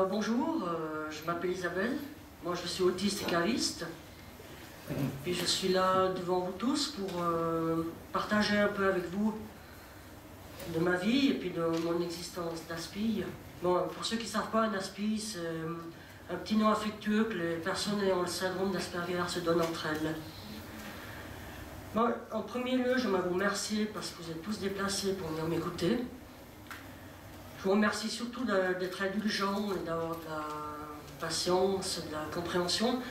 Bonjour, je m'appelle Isabelle, moi je suis autiste et caviste, et je suis là devant vous tous pour partager un peu avec vous de ma vie et puis de mon existence d'ASPI. Bon, pour ceux qui ne savent pas, un ASPI, c'est un petit nom affectueux que les personnes ayant le syndrome d'Asperger se donnent entre elles. Bon, en premier lieu, j'aimerais vous remercier parce que vous êtes tous déplacés pour venir m'écouter. Je vous remercie surtout d'être indulgent et d'avoir de la patience, de la compréhension,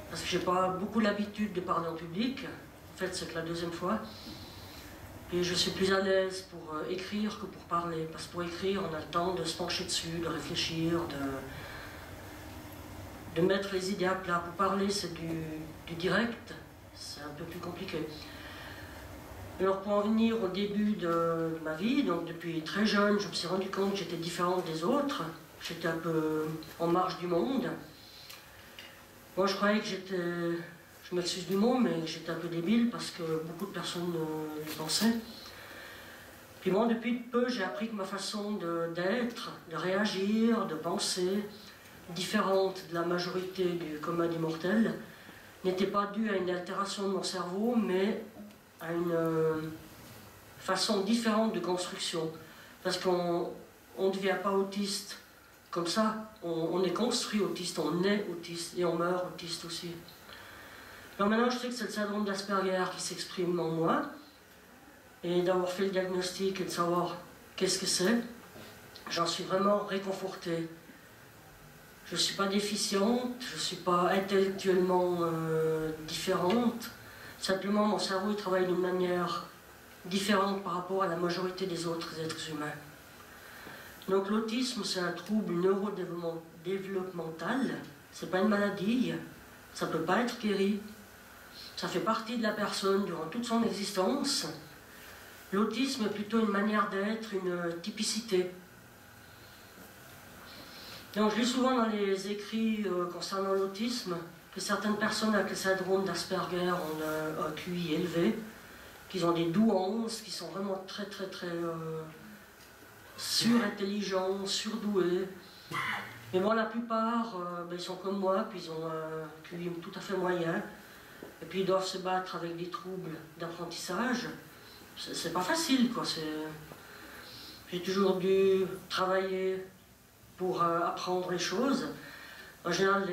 parce que je n'ai pas beaucoup l'habitude de parler en public. En fait, c'est que la deuxième fois. Et je suis plus à l'aise pour écrire que pour parler, parce que pour écrire, on a le temps de se pencher dessus, de réfléchir, de mettre les idées à plat. Pour parler, c'est du direct, c'est un peu plus compliqué. Alors pour en venir au début de ma vie, donc depuis très jeune, je me suis rendu compte que j'étais différente des autres. J'étais un peu en marge du monde. Moi je croyais que j'étais, je m'excuse du mot, mais j'étais un peu débile parce que beaucoup de personnes le pensaient. Puis moi depuis peu, j'ai appris que ma façon d'être, de réagir, de penser, différente de la majorité du commun des mortels, n'était pas due à une altération de mon cerveau, mais à une façon différente de construction. Parce qu'on ne devient pas autiste comme ça, on est construit autiste, on est autiste et on meurt autiste aussi. Alors maintenant je sais que c'est le syndrome d'Asperger qui s'exprime en moi, et d'avoir fait le diagnostic et de savoir qu'est-ce que c'est, j'en suis vraiment réconforté. Je ne suis pas déficiente, je ne suis pas intellectuellement différente. Simplement, mon cerveau il travaille d'une manière différente par rapport à la majorité des autres êtres humains. Donc l'autisme, c'est un trouble neurodéveloppemental, c'est pas une maladie, ça peut pas être guéri, ça fait partie de la personne durant toute son existence. L'autisme est plutôt une manière d'être, une typicité. Donc je lis souvent dans les écrits concernant l'autisme que certaines personnes avec le syndrome d'Asperger ont un QI élevé, qu'ils ont des douances, qui sont vraiment très surintelligents, surdoués. Mais bon, la plupart, ils sont comme moi, puis ils ont un QI tout à fait moyen, et puis ils doivent se battre avec des troubles d'apprentissage. C'est pas facile, quoi. J'ai toujours dû travailler pour apprendre les choses. En général,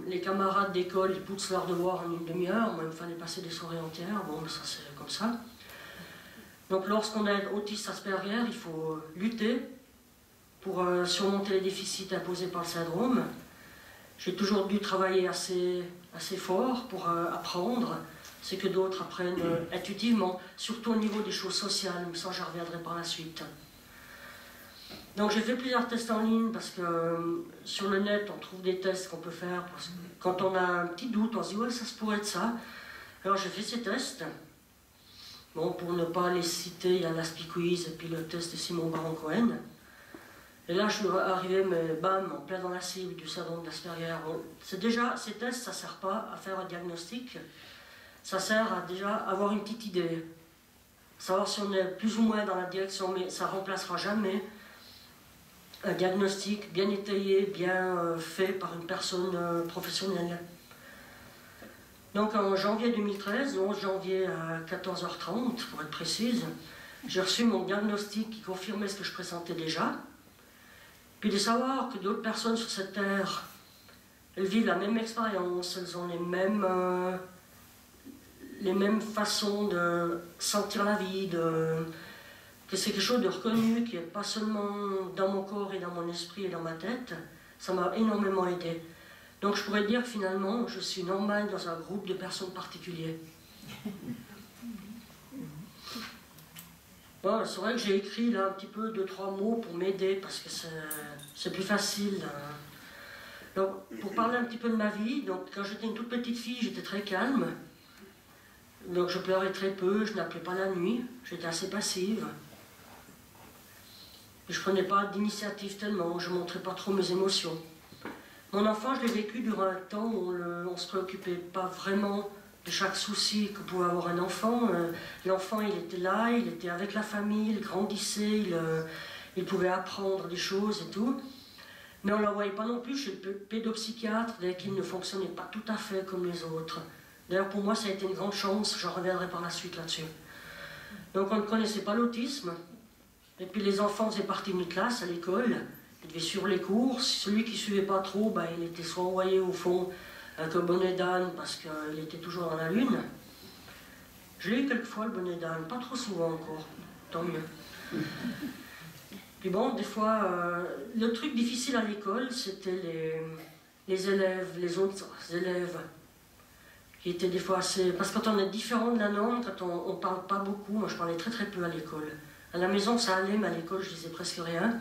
les camarades d'école, ils poussent leurs devoirs en une demi-heure. Moi, il me fallait passer des soirées entières. Bon, mais ça, c'est comme ça. Donc, lorsqu'on est autiste Asperger, il faut lutter pour surmonter les déficits imposés par le syndrome. J'ai toujours dû travailler assez fort pour apprendre ce que d'autres apprennent intuitivement, surtout au niveau des choses sociales, mais ça, j'y reviendrai par la suite. Donc j'ai fait plusieurs tests en ligne parce que sur le net on trouve des tests qu'on peut faire parce que quand on a un petit doute on se dit ouais ça se pourrait être ça. Alors j'ai fait ces tests. Bon, pour ne pas les citer, il y a l'ASPI Quiz et puis le test de Simon Baron-Cohen. Et là je suis arrivé mais bam en plein dans la cible du syndrome d'Asperger. Bon, c'est déjà ces tests ça sert pas à faire un diagnostic, ça sert à déjà avoir une petite idée, savoir si on est plus ou moins dans la direction, mais ça remplacera jamais un diagnostic bien étayé, bien fait par une personne professionnelle. Donc en janvier 2013, le 11 janvier à 14h30 pour être précise, j'ai reçu mon diagnostic qui confirmait ce que je pressentais déjà. Puis de savoir que d'autres personnes sur cette terre, elles vivent la même expérience, elles ont les mêmes façons de sentir la vie, que c'est quelque chose de reconnu, qui n'est pas seulement dans mon corps et dans mon esprit et dans ma tête, ça m'a énormément aidé. Donc je pourrais dire que finalement, je suis normale dans un groupe de personnes particuliers. Bon, c'est vrai que j'ai écrit là un petit peu 2-3 mots pour m'aider, parce que c'est plus facile. Donc, pour parler un petit peu de ma vie, donc, quand j'étais une toute petite fille, j'étais très calme. Donc je pleurais très peu, je n'appelais pas la nuit, j'étais assez passive. Je ne prenais pas d'initiative tellement, je ne montrais pas trop mes émotions. Mon enfant, je l'ai vécu durant un temps où on ne se préoccupait pas vraiment de chaque souci que pouvait avoir un enfant. L'enfant, il était là, il était avec la famille, il grandissait, il pouvait apprendre des choses et tout. Mais on ne la voyait pas non plus chez le pédopsychiatre, dès qu'il ne fonctionnait pas tout à fait comme les autres. D'ailleurs, pour moi, ça a été une grande chance, je reviendrai par la suite là-dessus. Donc on ne connaissait pas l'autisme. Et puis les enfants faisaient partie d'une classe à l'école, ils devaient suivre les cours. Celui qui ne suivait pas trop, ben, il était soit envoyé au fond avec un bonnet d'âne parce qu'il était toujours dans la lune. Je l'ai eu quelquefois le bonnet d'âne, pas trop souvent encore, tant mieux. Puis bon, des fois, le truc difficile à l'école, c'était les élèves, les autres élèves, qui étaient des fois assez... Parce que quand on est différent de la norme, quand on ne parle pas beaucoup, moi je parlais très très peu à l'école. À la maison ça allait, mais à l'école je disais presque rien.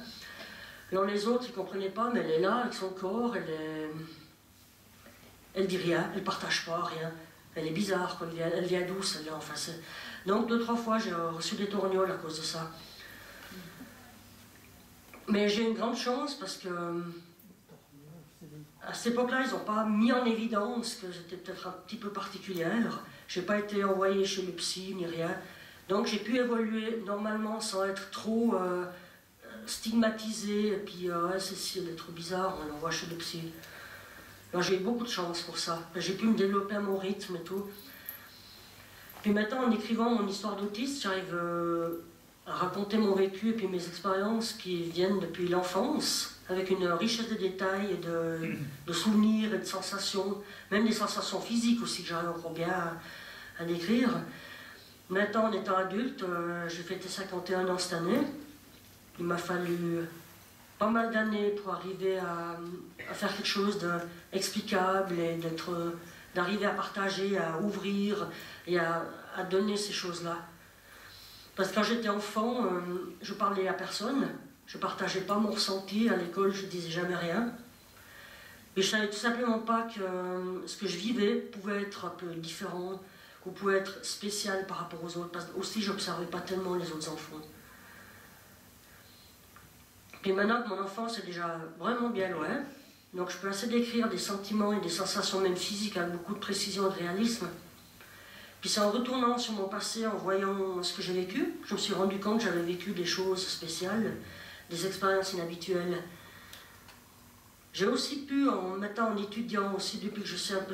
Alors les autres, ils ne comprenaient pas, mais elle est là avec son corps, elle dit rien, elle ne partage pas, rien. Elle est bizarre, quoi. Elle vient douce, elle vient en face. Donc 2-3 fois j'ai reçu des torgnoles à cause de ça. Mais j'ai une grande chance parce que à cette époque-là, ils n'ont pas mis en évidence que j'étais peut-être un petit peu particulière. Je n'ai pas été envoyée chez le psy ni rien. Donc j'ai pu évoluer normalement sans être trop stigmatisée. Et puis elle est trop bizarre, on l'envoie chez le psy. Alors j'ai eu beaucoup de chance pour ça. J'ai pu me développer à mon rythme et tout. Puis maintenant, en écrivant mon histoire d'autiste, j'arrive à raconter mon vécu et puis mes expériences qui viennent depuis l'enfance, avec une richesse de détails et de souvenirs et de sensations, même des sensations physiques aussi que j'arrive encore bien à décrire. Maintenant, en étant adulte, j'ai fêté 51 ans cette année. Il m'a fallu pas mal d'années pour arriver à faire quelque chose d'explicable et d'arriver à partager, à ouvrir et à donner ces choses-là. Parce que quand j'étais enfant, je parlais à personne, je ne partageais pas mon ressenti, à l'école je ne disais jamais rien. Et je ne savais tout simplement pas que ce que je vivais pouvait être un peu différent, ou pouvait être spécial par rapport aux autres, parce que aussi je n'observais pas tellement les autres enfants. Et maintenant que mon enfance est déjà vraiment bien loin, donc je peux assez décrire des sentiments et des sensations même physiques avec beaucoup de précision et de réalisme. Puis c'est en retournant sur mon passé, en voyant ce que j'ai vécu, je me suis rendu compte que j'avais vécu des choses spéciales, des expériences inhabituelles. J'ai aussi pu, en étudiant aussi, depuis que je sais un peu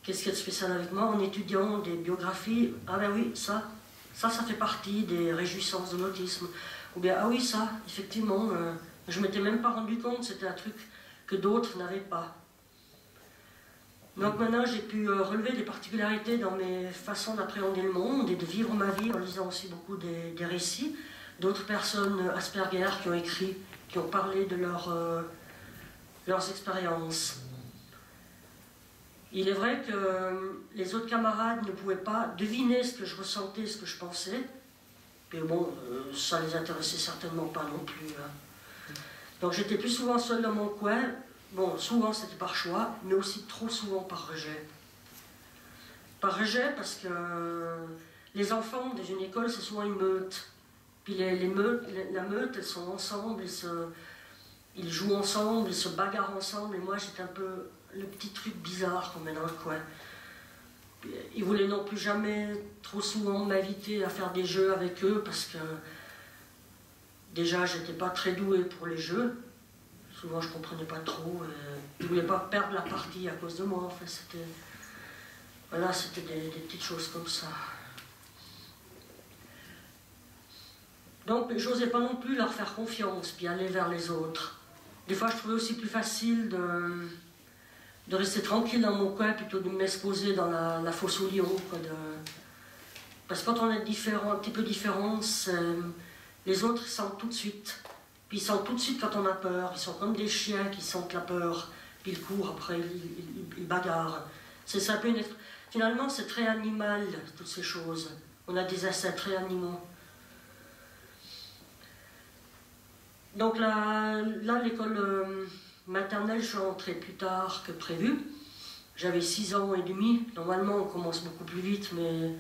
qu'est-ce qu'il y a de spécial avec moi, en étudiant des biographies, ah ben oui, ça fait partie des réjouissances de l'autisme. Ou bien, ah oui, ça, effectivement, je ne m'étais même pas rendu compte, c'était un truc que d'autres n'avaient pas. Donc maintenant, j'ai pu relever des particularités dans mes façons d'appréhender le monde et de vivre ma vie en lisant aussi beaucoup des récits d'autres personnes Asperger qui ont écrit, qui ont parlé de leurs expériences. Il est vrai que les autres camarades ne pouvaient pas deviner ce que je ressentais, ce que je pensais. Mais bon, ça ne les intéressait certainement pas non plus. Hein. Donc j'étais plus souvent seul dans mon coin. Bon, souvent c'était par choix, mais aussi trop souvent par rejet. Par rejet parce que les enfants dans une école, c'est souvent une meute. Puis la meute, elles sont ensemble, ils jouent ensemble, ils se bagarrent ensemble. Et moi, j'étais un peu le petit truc bizarre qu'on met dans le coin. Ils voulaient non plus jamais trop souvent m'inviter à faire des jeux avec eux parce que déjà, j'étais pas très douée pour les jeux. Souvent, je ne comprenais pas trop. Ils ne voulaient pas perdre la partie à cause de moi. Enfin, c'était des petites choses comme ça. Donc, j'osais pas non plus leur faire confiance, puis aller vers les autres. Des fois, je trouvais aussi plus facile de rester tranquille dans mon coin plutôt que de m'exposer dans la fosse aux lions. Parce que quand on est différent, un petit peu différent, les autres sentent tout de suite. Puis ils sentent tout de suite quand on a peur. Ils sont comme des chiens qui sentent la peur. Puis ils courent après, ils bagarrent. Finalement, c'est très animal, toutes ces choses. On a des instincts très animaux. Donc là l'école maternelle, je suis rentrée plus tard que prévu. J'avais 6 ans et demi. Normalement, on commence beaucoup plus vite, mais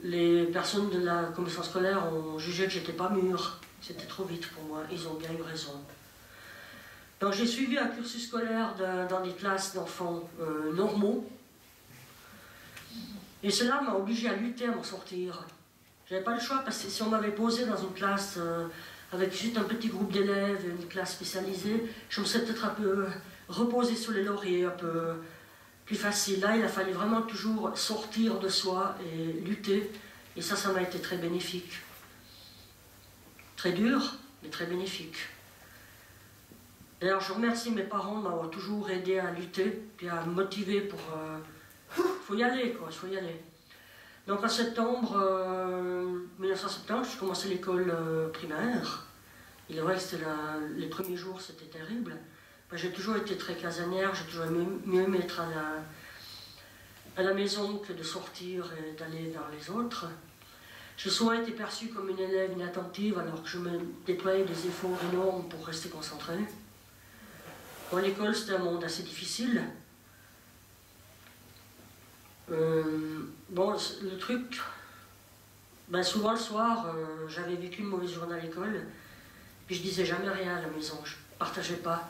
les personnes de la commission scolaire ont jugé que j'étais pas mûre. C'était trop vite pour moi. Ils ont bien eu raison. Donc j'ai suivi un cursus scolaire dans des classes d'enfants normaux. Et cela m'a obligé à lutter à m'en sortir. J'avais pas le choix parce que si on m'avait posé dans une classe avec juste un petit groupe d'élèves, une classe spécialisée, je me serais peut-être un peu reposée sur les lauriers, un peu plus facile. Là, il a fallu vraiment toujours sortir de soi et lutter, et ça m'a été très bénéfique. Très dur, mais très bénéfique. D'ailleurs, je remercie mes parents de m'avoir toujours aidé à lutter, puis à me motiver pour... faut y aller, quoi, il faut y aller. Donc en septembre 1970, je commençais l'école primaire. Il est vrai que les premiers jours, c'était terrible. Ben, j'ai toujours été très casanière, j'ai toujours mieux aimé être à la maison que de sortir et d'aller vers les autres. J'ai souvent été perçue comme une élève inattentive alors que je me déployais des efforts énormes pour rester concentrée. Bon, l'école, c'était un monde assez difficile. Bon, le truc, ben souvent le soir, j'avais vécu une mauvaise journée à l'école, puis je disais jamais rien à la maison, je partageais pas.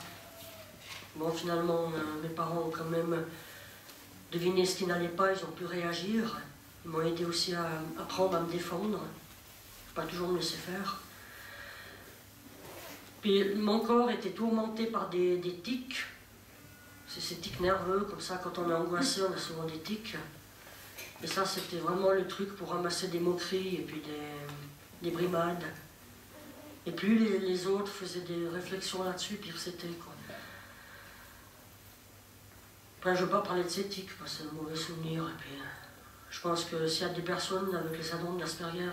Bon, finalement, mes parents ont quand même deviné ce qui n'allait pas, ils ont pu réagir. Ils m'ont aidé aussi à apprendre à me défendre. Je ne pas toujours me laisser faire. Puis mon corps était tourmenté par des tics. C'est ces tics nerveux, comme ça, quand on est angoissé, on a souvent des tics. Et ça, c'était vraiment le truc pour ramasser des moqueries et puis des brimades. Et plus les autres faisaient des réflexions là-dessus, pire c'était, quoi. Après, je ne veux pas parler de ces tics, parce que c'est un mauvais souvenir. Et puis, je pense que s'il y a des personnes avec le syndrome d'Asperger,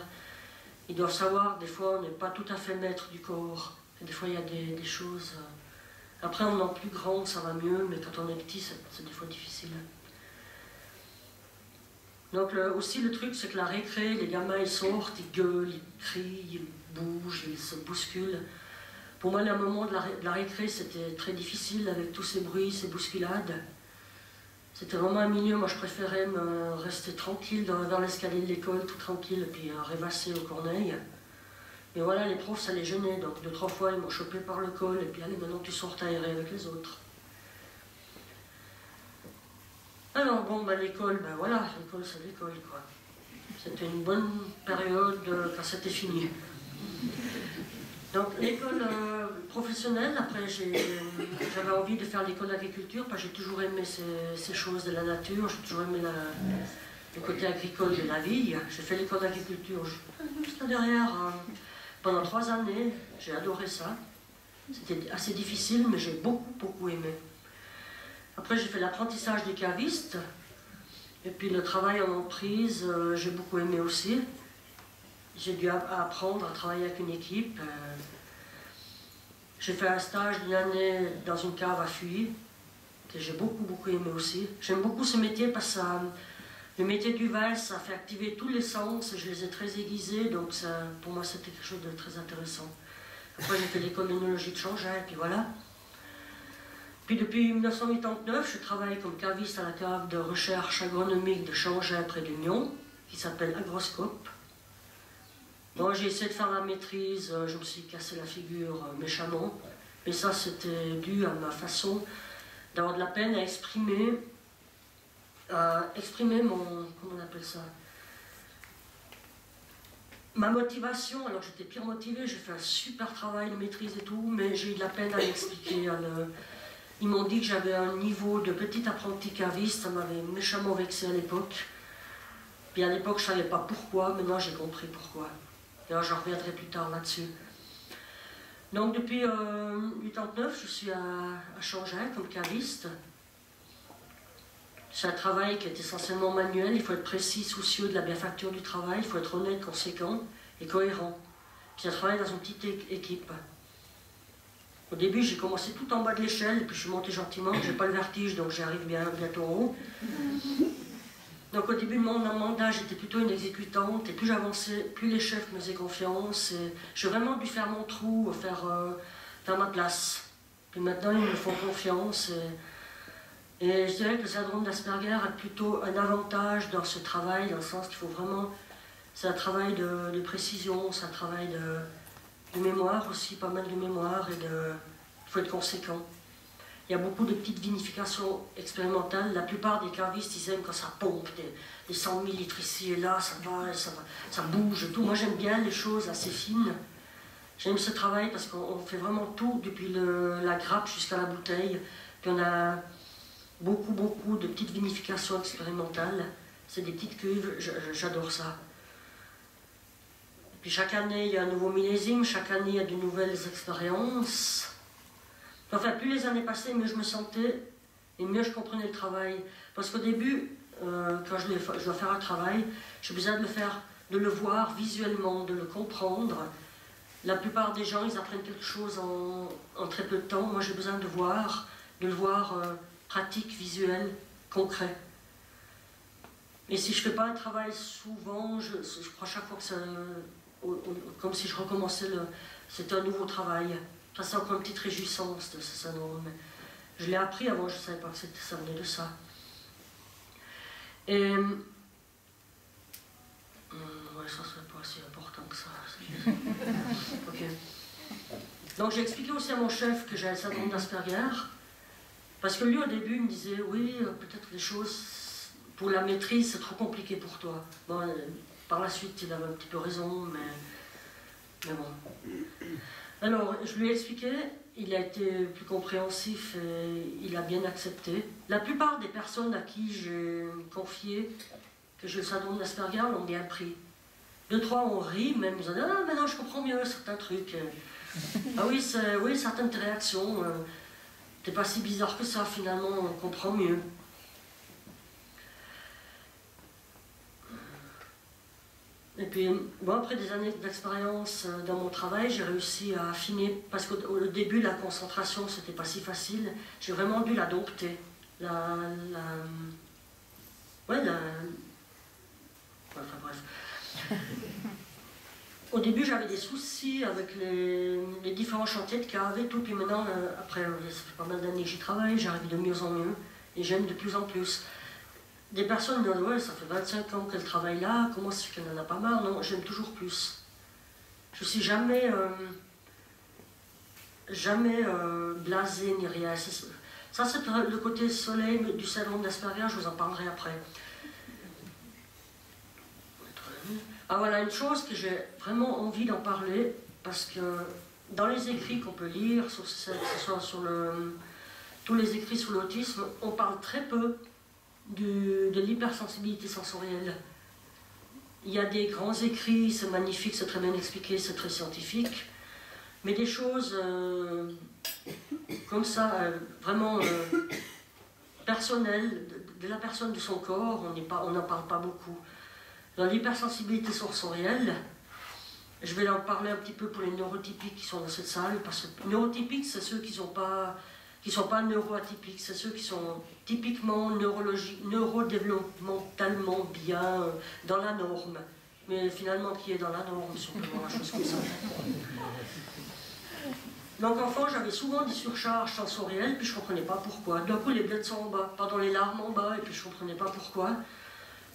ils doivent savoir, des fois, on n'est pas tout à fait maître du corps. Et des fois, il y a des choses... Après, en étant plus grand, ça va mieux, mais quand on est petit, c'est des fois difficile. Donc aussi, le truc, c'est que la récré, les gamins, ils sortent, ils gueulent, ils crient, ils bougent, ils se bousculent. Pour moi, le moment de la récré, c'était très difficile avec tous ces bruits, ces bousculades. C'était vraiment un milieu, moi je préférais me rester tranquille dans l'escalier de l'école, tout tranquille, et puis rêvasser aux corneilles. Mais voilà, les profs, ça les gênait, donc 2-3 fois, ils m'ont chopé par le col, et puis allez, maintenant tu sors t'aérer avec les autres. Alors bon, ben, l'école, ben voilà, l'école c'est l'école, quoi. C'était une bonne période quand c'était fini. Donc l'école professionnelle, après j'avais envie de faire l'école d'agriculture, parce que j'ai toujours aimé ces choses de la nature, j'ai toujours aimé le côté agricole de la vie. J'ai fait l'école d'agriculture juste là derrière pendant 3 années, j'ai adoré ça. C'était assez difficile, mais j'ai beaucoup aimé. Après j'ai fait l'apprentissage des cavistes, et puis le travail en emprise, j'ai beaucoup aimé aussi. J'ai dû apprendre à travailler avec une équipe. J'ai fait un stage d'1 année dans une cave à Fuy, que j'ai beaucoup aimé aussi. J'aime beaucoup ce métier parce que le métier du val, ça fait activer tous les sens, et je les ai très aiguisés, donc ça, pour moi c'était quelque chose de très intéressant. Après j'ai fait l'école d'œnologie de Changin, et puis voilà. Puis depuis 1989, je travaille comme caviste à la cave de recherche agronomique de Changin près de Nyon, qui s'appelle Agroscope. Bon, j'ai essayé de faire la maîtrise, je me suis cassé la figure méchamment, mais ça c'était dû à ma façon d'avoir de la peine à exprimer mon, comment on appelle ça, ma motivation. Alors j'étais pire motivée, j'ai fait un super travail de maîtrise et tout, mais j'ai eu de la peine à l'expliquer. Ils m'ont dit que j'avais un niveau de petit apprenti caviste, ça m'avait méchamment vexé à l'époque. Puis à l'époque je ne savais pas pourquoi, maintenant j'ai compris pourquoi. D'ailleurs, je reviendrai plus tard là-dessus. Donc, depuis 1989, je suis à Changin comme caviste. C'est un travail qui est essentiellement manuel. Il faut être précis, soucieux de la bienfacture du travail. Il faut être honnête, conséquent et cohérent. Puis, je travaille dans une petite équipe. Au début, j'ai commencé tout en bas de l'échelle, puis je suis monté gentiment. Je n'ai pas le vertige, donc j'arrive bientôt en haut. Donc au début de mon mandat, j'étais plutôt une exécutante, et plus j'avançais, plus les chefs me faisaient confiance. J'ai vraiment dû faire mon trou, faire ma place. Puis maintenant, ils me font confiance. Et je dirais que le syndrome d'Asperger a plutôt un avantage dans ce travail, dans le sens qu'il faut vraiment... C'est un travail de précision, c'est un travail de mémoire aussi, pas mal de mémoire, et il faut être conséquent. Il y a beaucoup de petites vinifications expérimentales. La plupart des cavistes, ils aiment quand ça pompe, des 100 millilitres ici et là, ça va, ça bouge, tout. Moi, j'aime bien les choses assez fines. J'aime ce travail parce qu'on fait vraiment tout, depuis la grappe jusqu'à la bouteille. Puis on a beaucoup de petites vinifications expérimentales. C'est des petites cuves, j'adore ça. Puis chaque année, il y a un nouveau millésime, chaque année, il y a de nouvelles expériences. Enfin, plus les années passaient, mieux je me sentais et mieux je comprenais le travail. Parce qu'au début, quand je dois faire un travail, j'ai besoin de le voir visuellement, de le comprendre. La plupart des gens, ils apprennent quelque chose en très peu de temps. Moi, j'ai besoin de le voir pratique, visuel, concret. Et si je ne fais pas un travail souvent, je crois chaque fois que c'est comme si je recommençais, c'est un nouveau travail. Ça, c'est encore une petite réjouissance de ça. Mais je l'ai appris avant, je ne savais pas que ça venait de ça. Et ouais, ça serait pas assez important que ça. Ok. Donc j'ai expliqué aussi à mon chef que j'avais le syndrome d'Asperger, parce que lui au début il me disait oui, peut-être les choses pour la maîtrise c'est trop compliqué pour toi. Bon, par la suite il avait un petit peu raison, mais bon. Alors je lui ai expliqué, il a été plus compréhensif et il a bien accepté. La plupart des personnes à qui j'ai confié que j'ai le syndrome d'Asperger l'ont bien pris. 2, 3 ont ri, même ils ont dit ah maintenant je comprends mieux certains trucs. Ah oui, certaines réactions, t'es pas si bizarre que ça finalement, on comprend mieux. Et puis, bon, après des années d'expérience dans mon travail, j'ai réussi à affiner, parce qu'au début, la concentration, c'était pas si facile. J'ai vraiment dû la dompter. Enfin bref. Au début, j'avais des soucis avec les différents chantiers de cave et tout, puis maintenant, après, ça fait pas mal d'années que j'y travaille, j'arrive de mieux en mieux, et j'aime de plus en plus. Des personnes me disent, ouais, ça fait 25 ans qu'elle travaille là, comment c'est qu'elle n'en a pas marre? Non, j'aime toujours plus. Je suis jamais blasé ni rien. Ça, c'est le côté soleil du syndrome d'Asperger, je vous en parlerai après. Ah voilà, une chose que j'ai vraiment envie d'en parler, parce que dans les écrits qu'on peut lire, que ce soit sur tous les écrits sur l'autisme, on parle très peu de l'hypersensibilité sensorielle. Il y a des grands écrits, c'est magnifique, c'est très bien expliqué, c'est très scientifique, mais des choses comme ça, vraiment personnelles, de la personne, de son corps, on n'en parle pas beaucoup. Dans l'hypersensibilité sensorielle, je vais en parler un petit peu pour les neurotypiques qui sont dans cette salle, parce que neurotypiques, c'est ceux qui ne sont pas neuroatypiques, c'est ceux qui sont typiquement neurodéveloppemental bien dans la norme, mais finalement qui est dans la norme, simplement, la chose comme ça. Donc enfant, j'avais souvent des surcharges sensorielles, puis je ne comprenais pas pourquoi. D'un coup, les blettes sont en bas, pardon, les larmes en bas, et puis je ne comprenais pas pourquoi.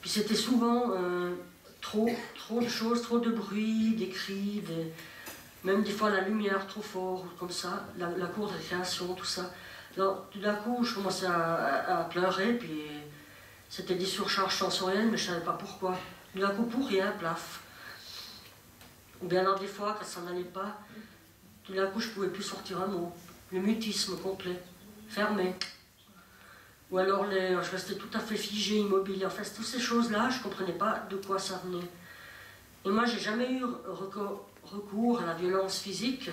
Puis c'était souvent trop de choses, trop de bruit, des cris, même des fois la lumière trop fort, comme ça, la cour de récréation, tout ça. Alors, tout d'un coup, je commençais à pleurer, puis c'était des surcharges sensorielles, mais je ne savais pas pourquoi. Tout d'un coup, pour rien, plaf. Ou bien alors des fois, quand ça n'allait pas, tout d'un coup, je ne pouvais plus sortir un mot. Le mutisme complet, fermé. Ou alors je restais tout à fait figé, immobile. Enfin, toutes ces choses-là, je ne comprenais pas de quoi ça venait. Et moi, j'ai jamais eu recours à la violence physique.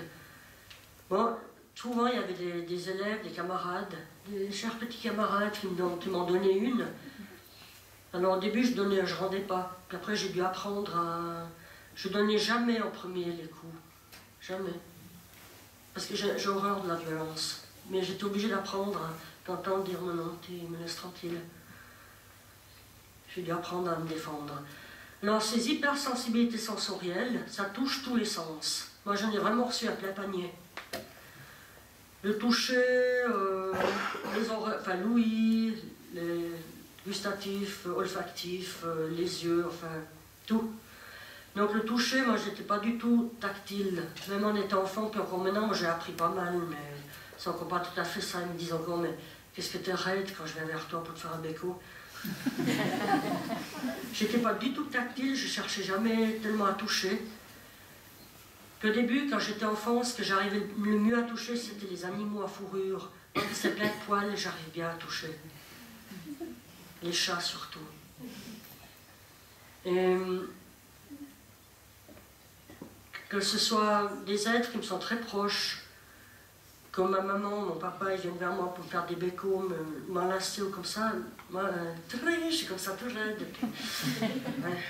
Bon, souvent, il y avait des élèves, des camarades, des chers petits camarades qui m'en donnaient une. Alors au début, je ne rendais pas. Puis après, j'ai dû apprendre à... Je ne donnais jamais en premier les coups. Jamais. Parce que j'ai horreur de la violence. Mais j'étais obligée d'apprendre à t'entendre dire non, tu me laisses tranquille. J'ai dû apprendre à me défendre. Alors ces hypersensibilités sensorielles, ça touche tous les sens. Moi j'en ai vraiment reçu à plein panier. Le toucher, enfin l'ouïe, les gustatifs, olfactifs, les yeux, enfin tout. Donc le toucher, moi j'étais pas du tout tactile. Même en étant enfant, puis encore maintenant, j'ai appris pas mal, mais c'est encore pas tout à fait ça. Ils me disent encore, mais qu'est-ce que t'es raide quand je viens vers toi pour te faire un béco? J'étais pas du tout tactile, je cherchais jamais tellement à toucher. Puis au début, quand j'étais enfant, ce que j'arrivais le mieux à toucher, c'était les animaux à fourrure. Quand c'est plein de poils, j'arrive bien à toucher. Les chats surtout. Et que ce soit des êtres qui me sont très proches, comme ma maman, mon papa, ils viennent vers moi pour me faire des bécots, m'enlacer ou comme ça. Moi, je suis comme ça, tout raide. Ouais.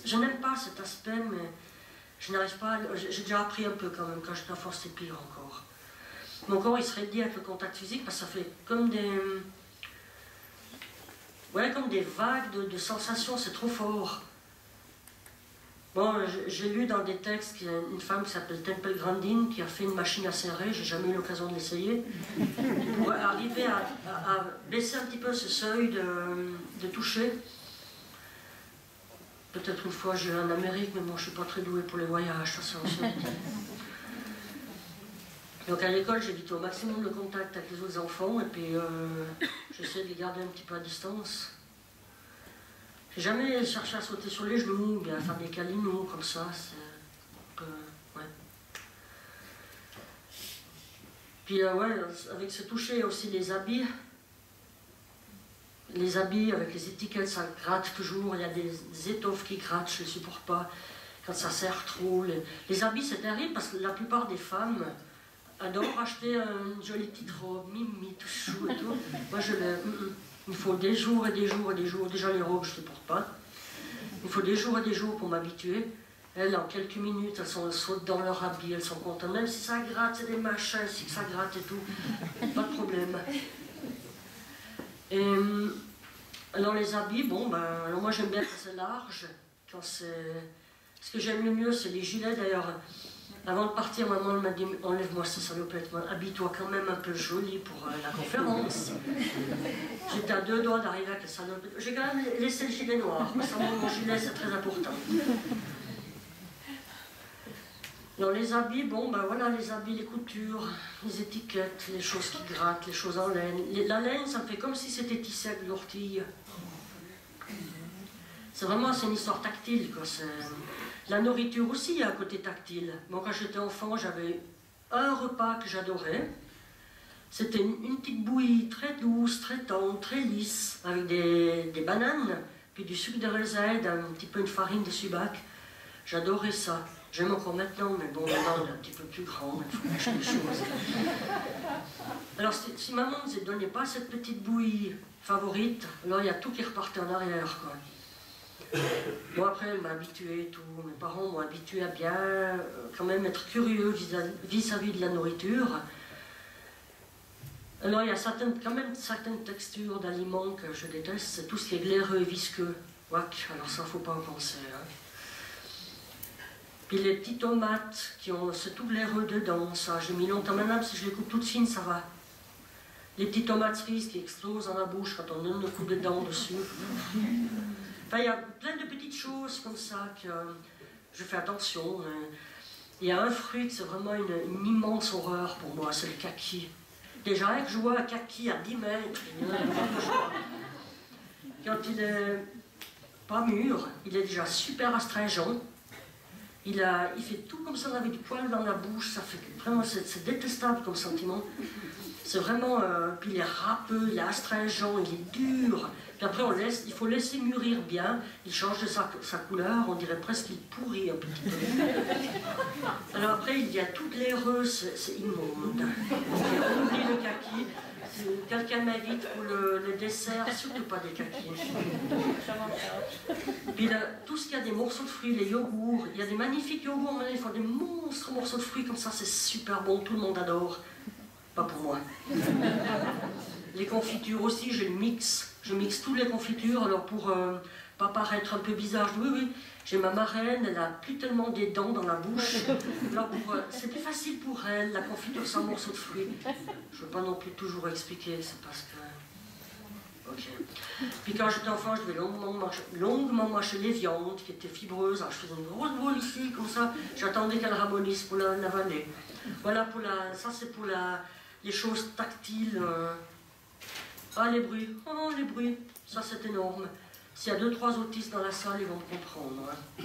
Je n'aime pas cet aspect, mais je n'arrive pas. J'ai déjà appris un peu quand même. Quand j'étais enfant, c'était pire encore. Mon corps, il se raidit avec le contact physique parce que ça fait comme des. Ouais, comme des vagues de sensations, c'est trop fort. Bon, j'ai lu dans des textes qu'il y a une femme qui s'appelle Temple Grandin qui a fait une machine à serrer, j'ai jamais eu l'occasion de l'essayer, pour arriver à baisser un petit peu ce seuil de toucher. Peut-être une fois j'irai en Amérique, mais moi je suis pas très douée pour les voyages, ça c'est aussi. Donc à l'école, j'évitais au maximum le contact avec les autres enfants et puis j'essaie de les garder un petit peu à distance. J'ai jamais cherché à sauter sur les genoux, bien à faire des câlinous comme ça, c'est un peu... ouais. Puis ouais, avec ce toucher, il y a aussi les habits. Les habits avec les étiquettes, ça gratte toujours, il y a des étoffes qui grattent, je ne les supporte pas. Quand ça serre trop, les habits c'est terrible parce que la plupart des femmes adorent acheter une jolie petite robe, mimi, tout chou et tout. Moi je l'ai... Il faut des jours et des jours et des jours. Déjà les robes, je ne les porte pas. Il faut des jours et des jours pour m'habituer. Elles, en quelques minutes, elles sautent dans leur habit, elles sont contentes. Même si ça gratte, c'est des machins, si ça gratte et tout. Pas de problème. Et alors les habits, bon, ben, alors moi j'aime bien quand c'est large. Quand c'est... Ce que j'aime le mieux, c'est les gilets d'ailleurs. Avant de partir, maman m'a dit « Enlève-moi ces salopettes, habille-toi quand même un peu jolie pour la conférence. » J'étais à 2 doigts d'arriver avec les salopettes. J'ai quand même laissé le gilet noir, parce que mon gilet c'est très important. Dans les habits, bon ben voilà, les habits, les coutures, les étiquettes, les choses qui grattent, les choses en laine. La laine, ça me fait comme si c'était tissé avec de l'ortie. C'est vraiment, c'est une histoire tactile, quoi. La nourriture aussi, il y a un côté tactile. Moi, quand j'étais enfant, j'avais un repas que j'adorais. C'était une petite bouillie très douce, très tendre, très lisse, avec des bananes, puis du sucre de raisin, un petit peu une farine de subac. J'adorais ça. J'aime encore maintenant, mais bon, maintenant, on est un petit peu plus grand, il faut acheter des choses. Alors, si maman ne nous donnait pas cette petite bouillie favorite, alors il y a tout qui repartait en arrière, quoi. Bon, après, elle m'a habitué et tout. Mes parents m'ont habitué à bien, quand même, être curieux vis-à-vis de la nourriture. Alors, il y a quand même certaines textures d'aliments que je déteste. C'est tout ce qui est glaireux et visqueux. Ouac, alors ça, faut pas en penser. Hein. Puis les petites tomates qui ont ce tout glaireux dedans, ça, j'ai mis longtemps. Maintenant, si je les coupe toutes fines, ça va. Les petites tomates cerises qui explosent dans la bouche quand on donne le coup de dents dessus. Enfin, il y a plein de petites choses comme ça que je fais attention. Il y a un fruit que c'est vraiment une immense horreur pour moi, c'est le kaki. Déjà, que je vois un kaki à 10 mètres, quand il est pas mûr, il est déjà super astringent. Il fait tout comme ça, avec du poil dans la bouche, ça fait vraiment, c'est détestable comme sentiment. C'est vraiment, puis il est râpeux, il est astringent, il est dur. Puis après, il faut laisser mûrir bien, il change de sa couleur, on dirait presque qu'il pourrit un petit peu. Alors après, il y a toutes les reuses, c'est immonde. On oublie le kaki. Si quelqu'un m'invite pour le dessert, surtout pas des kakis. Puis là, tout ce qui a des morceaux de fruits, les yogourts, il y a des magnifiques yogourts, mais ils font des monstres morceaux de fruits comme ça, c'est super bon, tout le monde adore. Pas pour moi. Les confitures aussi, je mixe toutes les confitures, alors pour pas paraître un peu bizarre, je dis oui, j'ai ma marraine, elle a plus tellement des dents dans la bouche, alors c'est plus facile pour elle, la confiture sans morceaux de fruits. Je ne veux pas non plus toujours expliquer, c'est parce que... Ok. Puis quand j'étais enfant, je devais longuement mâcher les viandes qui étaient fibreuses, alors je faisais une grosse boule ici, comme ça, j'attendais qu'elle ramollisse pour l'avaler. Voilà, ça c'est pour les choses tactiles. Ah, les bruits, oh les bruits, ça c'est énorme. S'il y a 2-3 autistes dans la salle, ils vont me comprendre. Hein.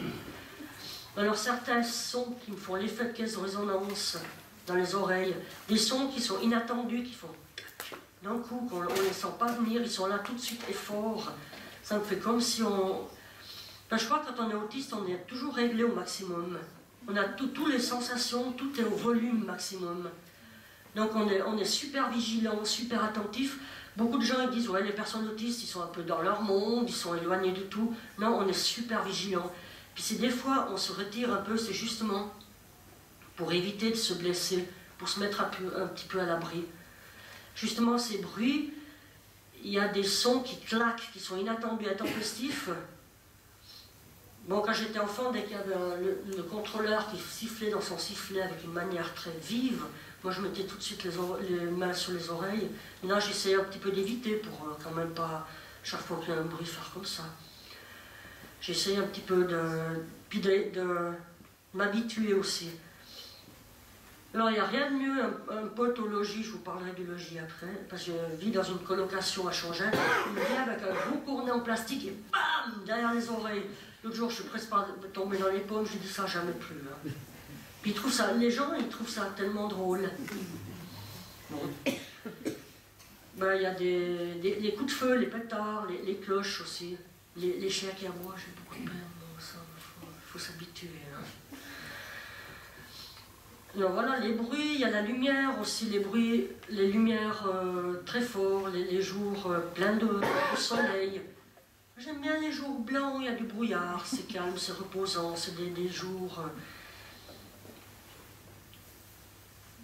Alors certains sons qui me font l'effet de caisse de résonance dans les oreilles, des sons qui sont inattendus, qui font d'un coup, qu'on ne les sent pas venir, ils sont là tout de suite et forts. Ça me fait comme si on... Ben, je crois que quand on est autiste, on est toujours réglé au maximum. On a toutes les sensations, tout est au volume maximum. Donc on est super vigilant, super attentif. Beaucoup de gens ils disent, ouais, les personnes autistes, ils sont un peu dans leur monde, ils sont éloignés de tout. Non, on est super vigilant. Puis c'est des fois, on se retire un peu, c'est justement pour éviter de se blesser, pour se mettre un petit peu à l'abri. Justement, ces bruits, il y a des sons qui claquent, qui sont inattendus, intempestifs. Bon, quand j'étais enfant, dès qu'il y avait le contrôleur qui sifflait dans son sifflet avec une manière très vive, moi je mettais tout de suite les mains sur les oreilles. Et là, j'essayais un petit peu d'éviter pour quand même pas, chaque fois qu'il y a un bruit, faire comme ça. J'essayais un petit peu de m'habituer aussi. Alors, il n'y a rien de mieux, un pote au logis, je vous parlerai du logis après, parce que je vis dans une colocation à Changin, il vient avec un gros cornet en plastique et bam, derrière les oreilles. L'autre jour, je suis presque pas tombée dans les pommes, je dis ça jamais plus. Hein. Puis ils trouvent ça, les gens, ils trouvent ça tellement drôle. Bon. Ben, il y a les coups de feu, les pétards, les cloches aussi, les chiens qui aboient, j'ai beaucoup de peine, ça, faut s'habituer. Hein. Alors voilà, les bruits, il y a la lumière aussi, les bruits, les lumières très forts, les jours pleins de soleil. J'aime bien les jours blancs, il y a du brouillard, c'est calme, c'est reposant, c'est des jours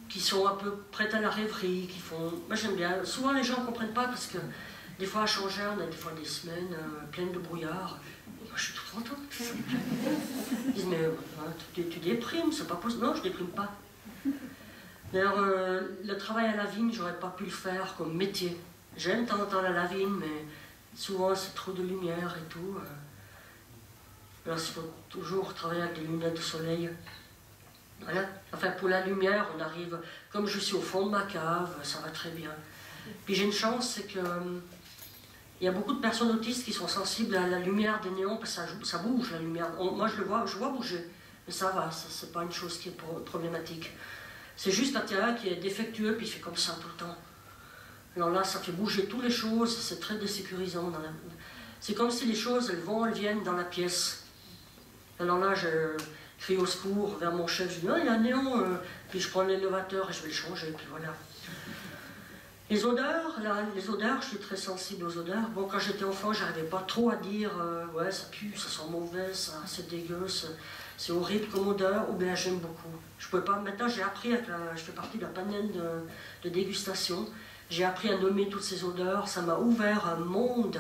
qui sont un peu prêts à la rêverie, qui font... Moi j'aime bien, souvent les gens ne comprennent pas parce que des fois à changer, on a des fois des semaines pleines de brouillard. Moi je suis tout contente. Ils disent, mais tu déprimes, c'est pas possible. Non, je déprime pas. D'ailleurs, le travail à la vigne, j'aurais pas pu le faire comme métier. J'aime de temps en temps la vigne, mais souvent c'est trop de lumière et tout. Alors il faut toujours travailler avec des lunettes de soleil. Voilà. Enfin, pour la lumière, on arrive... Comme je suis au fond de ma cave, ça va très bien. Puis j'ai une chance, c'est que... Il y a beaucoup de personnes autistes qui sont sensibles à la lumière des néons, parce que ça bouge la lumière. Moi je vois bouger, mais ça va, c'est pas une chose qui est problématique. C'est juste quand il y a un qui est défectueux, puis il fait comme ça tout le temps. Alors là, ça fait bouger toutes les choses, c'est très désécurisant. C'est comme si les choses, elles viennent dans la pièce. Alors là, je crie au secours vers mon chef, je dis, oh, il y a un néon, puis je prends l'élévateur et je vais le changer, puis voilà. Les odeurs, là, je suis très sensible aux odeurs. Bon, quand j'étais enfant, j'arrivais pas trop à dire ouais, ça pue, ça sent mauvais, c'est dégueu, c'est horrible comme odeur, ou bien j'aime beaucoup. Je pouvais pas. Maintenant, j'ai appris, je fais partie de la panel de dégustation. J'ai appris à nommer toutes ces odeurs. Ça m'a ouvert un monde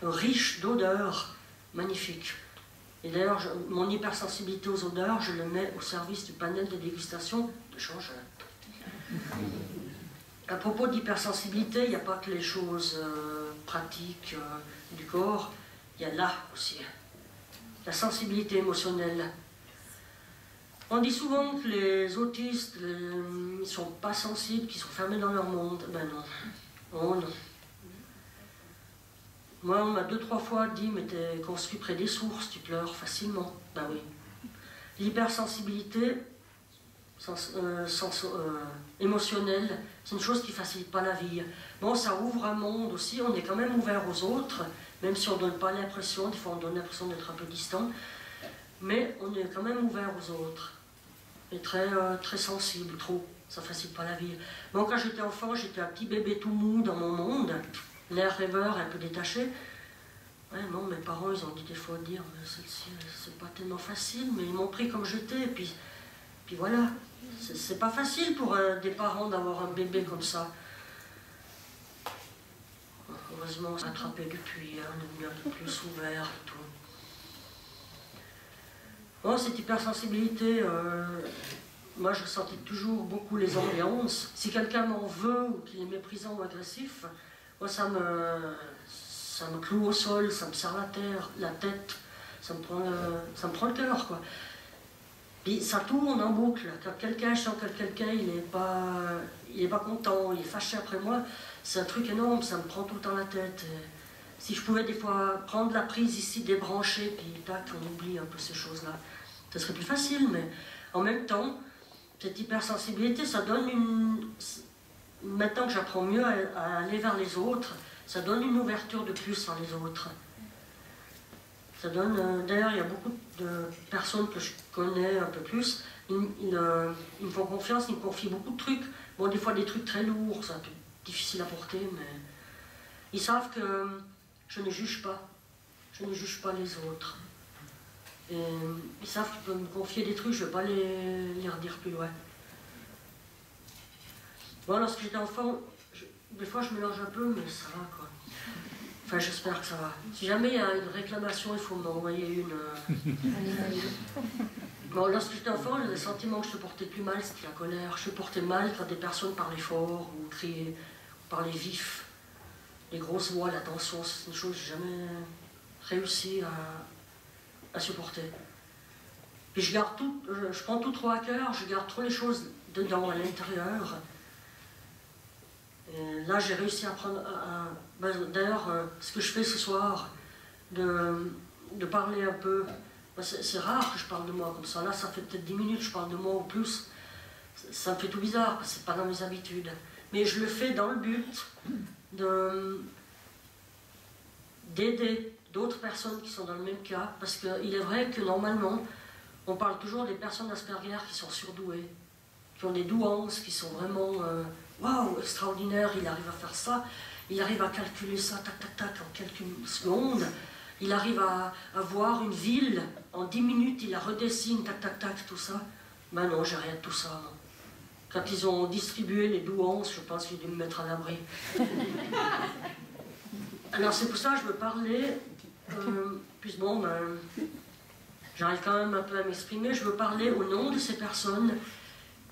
riche d'odeurs magnifiques. Et d'ailleurs, mon hypersensibilité aux odeurs, je le mets au service du panel de dégustation de Changin. À propos d'hypersensibilité, il n'y a pas que les choses pratiques du corps, il y a là aussi, la sensibilité émotionnelle. On dit souvent que les autistes ne sont pas sensibles, qu'ils sont fermés dans leur monde. Ben non. Oh non. Moi, on m'a 2-3 fois dit, mais t'es construit près des sources, tu pleures facilement. Ben oui. L'hypersensibilité émotionnelle, c'est une chose qui ne facilite pas la vie. Bon, ça ouvre un monde aussi, on est quand même ouvert aux autres, même si on ne donne pas l'impression, des fois on donne l'impression d'être un peu distant, mais on est quand même ouvert aux autres. Et très, très sensible, trop, ça ne facilite pas la vie. Bon, quand j'étais enfant, j'étais un petit bébé tout mou dans mon monde, l'air rêveur, un peu détaché. Ouais, non, mes parents, ils ont dit des fois de dire, celle-ci, c'est pas tellement facile, mais ils m'ont pris comme j'étais, et puis voilà. C'est pas facile pour des parents d'avoir un bébé comme ça. Heureusement, on s'est attrapé depuis, on est devenu un peu plus ouvert et tout. Bon, cette hypersensibilité, moi je ressentais toujours beaucoup les ambiances. Si quelqu'un m'en veut ou qu'il est méprisant ou agressif, moi ça me cloue au sol, ça me serre la tête, ça me prend le cœur, quoi. Puis ça tourne en boucle. Quand quelqu'un, je sens que quelqu'un il est pas content, il est fâché après moi, c'est un truc énorme, ça me prend tout le temps la tête. Et si je pouvais des fois prendre la prise ici, débrancher, puis tac, on oublie un peu ces choses-là. Ce serait plus facile, mais en même temps, cette hypersensibilité, ça donne une... Maintenant que j'apprends mieux à aller vers les autres, ça donne une ouverture de plus vers les autres. Ça donne... D'ailleurs, il y a beaucoup de personnes que je connais un peu plus, ils me font confiance, ils me confient beaucoup de trucs. Bon, des fois des trucs très lourds, c'est un peu difficile à porter, mais... Ils savent que je ne juge pas. Je ne juge pas les autres. Et ils savent qu'ils peuvent me confier des trucs, je ne vais pas les redire plus loin. Bon, lorsque j'étais enfant, des fois je mélange un peu, mais ça va quoi. Enfin, j'espère que ça va. Si jamais il y a une réclamation, il faut m'envoyer une... Bon, lorsque j'étais enfant, le sentiment que je supportais plus mal, c'était la colère. Je supportais mal quand des personnes parlaient fort, ou criaient, ou parlaient vif. Les grosses voix, la tension, c'est une chose que j'ai jamais réussi à supporter. Puis je garde tout, je prends tout trop à cœur, je garde trop les choses dedans, à l'intérieur. Et là, j'ai réussi à prendre... D'ailleurs, ce que je fais ce soir, de parler un peu, c'est rare que je parle de moi comme ça. Là, ça fait peut-être 10 minutes que je parle de moi ou plus. Ça me fait tout bizarre, parce que c'est pas dans mes habitudes. Mais je le fais dans le but d'aider d'autres personnes qui sont dans le même cas, parce qu'il est vrai que normalement, on parle toujours des personnes d'Asperger qui sont surdouées, qui ont des douances, qui sont vraiment waouh, extraordinaires, il arrive à faire ça, il arrive à calculer ça, tac, tac, tac, en quelques secondes, il arrive à voir une ville, en 10 minutes, il la redessine, tac, tac, tac, tout ça. Ben non, j'ai rien de tout ça, non. Quand ils ont distribué les douances, je pense qu'ils ont dû me mettre à l'abri. Alors c'est pour ça que je veux parler, puis bon, ben, j'arrive quand même un peu à m'exprimer, je veux parler au nom de ces personnes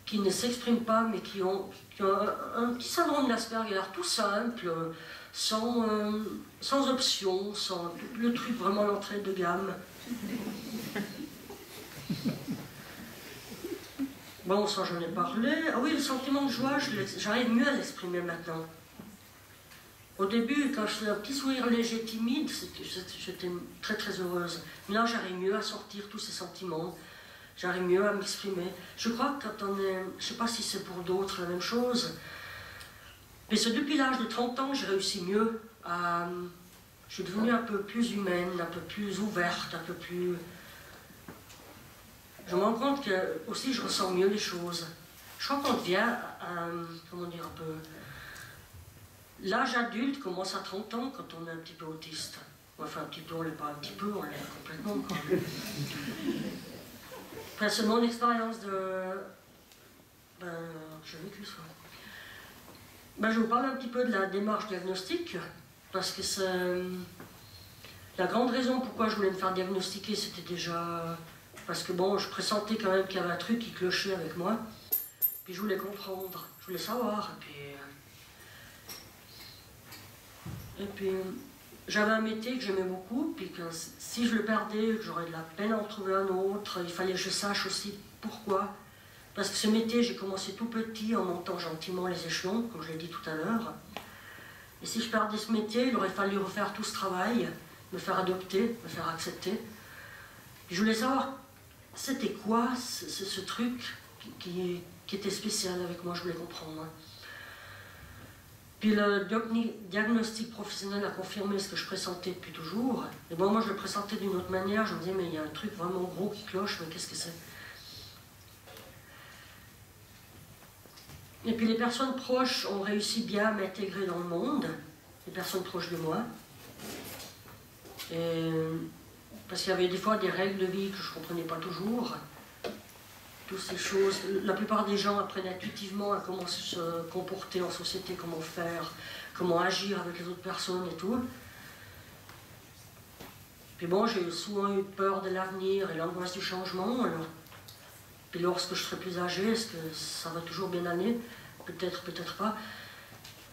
qui ne s'expriment pas, mais qui ont un petit syndrome d'Asperger, tout simple, sans option, sans le truc vraiment l'entrée de gamme. Bon, ça j'en ai parlé. Ah oui, le sentiment de joie, j'arrive mieux à l'exprimer maintenant. Au début, quand je faisais un petit sourire léger, timide, j'étais très très heureuse. Mais là, j'arrive mieux à sortir tous ces sentiments. J'arrive mieux à m'exprimer. Je crois que quand on est... Je ne sais pas si c'est pour d'autres la même chose. Mais c'est depuis l'âge de 30 ans que j'ai réussi mieux à... Je suis devenue un peu plus humaine, un peu plus ouverte, un peu plus... Je me rends compte que aussi je ressens mieux les choses. Je crois qu'on devient, comment dire, un peu... L'âge adulte commence à 30 ans quand on est un petit peu autiste. Enfin, un petit peu, on l'est pas un petit peu, on l'est complètement. Enfin, c'est mon expérience de... j'ai vécu ça. Je vais vous parler un petit peu de la démarche diagnostique, parce que c'est... La grande raison pourquoi je voulais me faire diagnostiquer, c'était déjà... Parce que bon, je pressentais quand même qu'il y avait un truc qui clochait avec moi. Puis je voulais comprendre, je voulais savoir. Et puis j'avais un métier que j'aimais beaucoup, puis que si je le perdais, que j'aurais de la peine à en trouver un autre, il fallait que je sache aussi pourquoi. Parce que ce métier, j'ai commencé tout petit en montant gentiment les échelons, comme je l'ai dit tout à l'heure. Et si je perdais ce métier, il aurait fallu refaire tout ce travail, me faire adopter, me faire accepter. Puis je voulais savoir, c'était quoi ce truc qui était spécial avec moi, je voulais comprendre. Puis le diagnostic professionnel a confirmé ce que je pressentais depuis toujours. Et bon, moi je le pressentais d'une autre manière, je me disais mais il y a un truc vraiment gros qui cloche, mais qu'est-ce que c'est? Et puis les personnes proches ont réussi bien à m'intégrer dans le monde, les personnes proches de moi. Et parce qu'il y avait des fois des règles de vie que je ne comprenais pas toujours. Toutes ces choses, la plupart des gens apprennent intuitivement à comment se comporter en société, comment faire, comment agir avec les autres personnes et tout. Puis bon, j'ai souvent eu peur de l'avenir et l'angoisse du changement. Alors, puis lorsque je serai plus âgée, est-ce que ça va toujours bien aller? Peut-être, peut-être pas.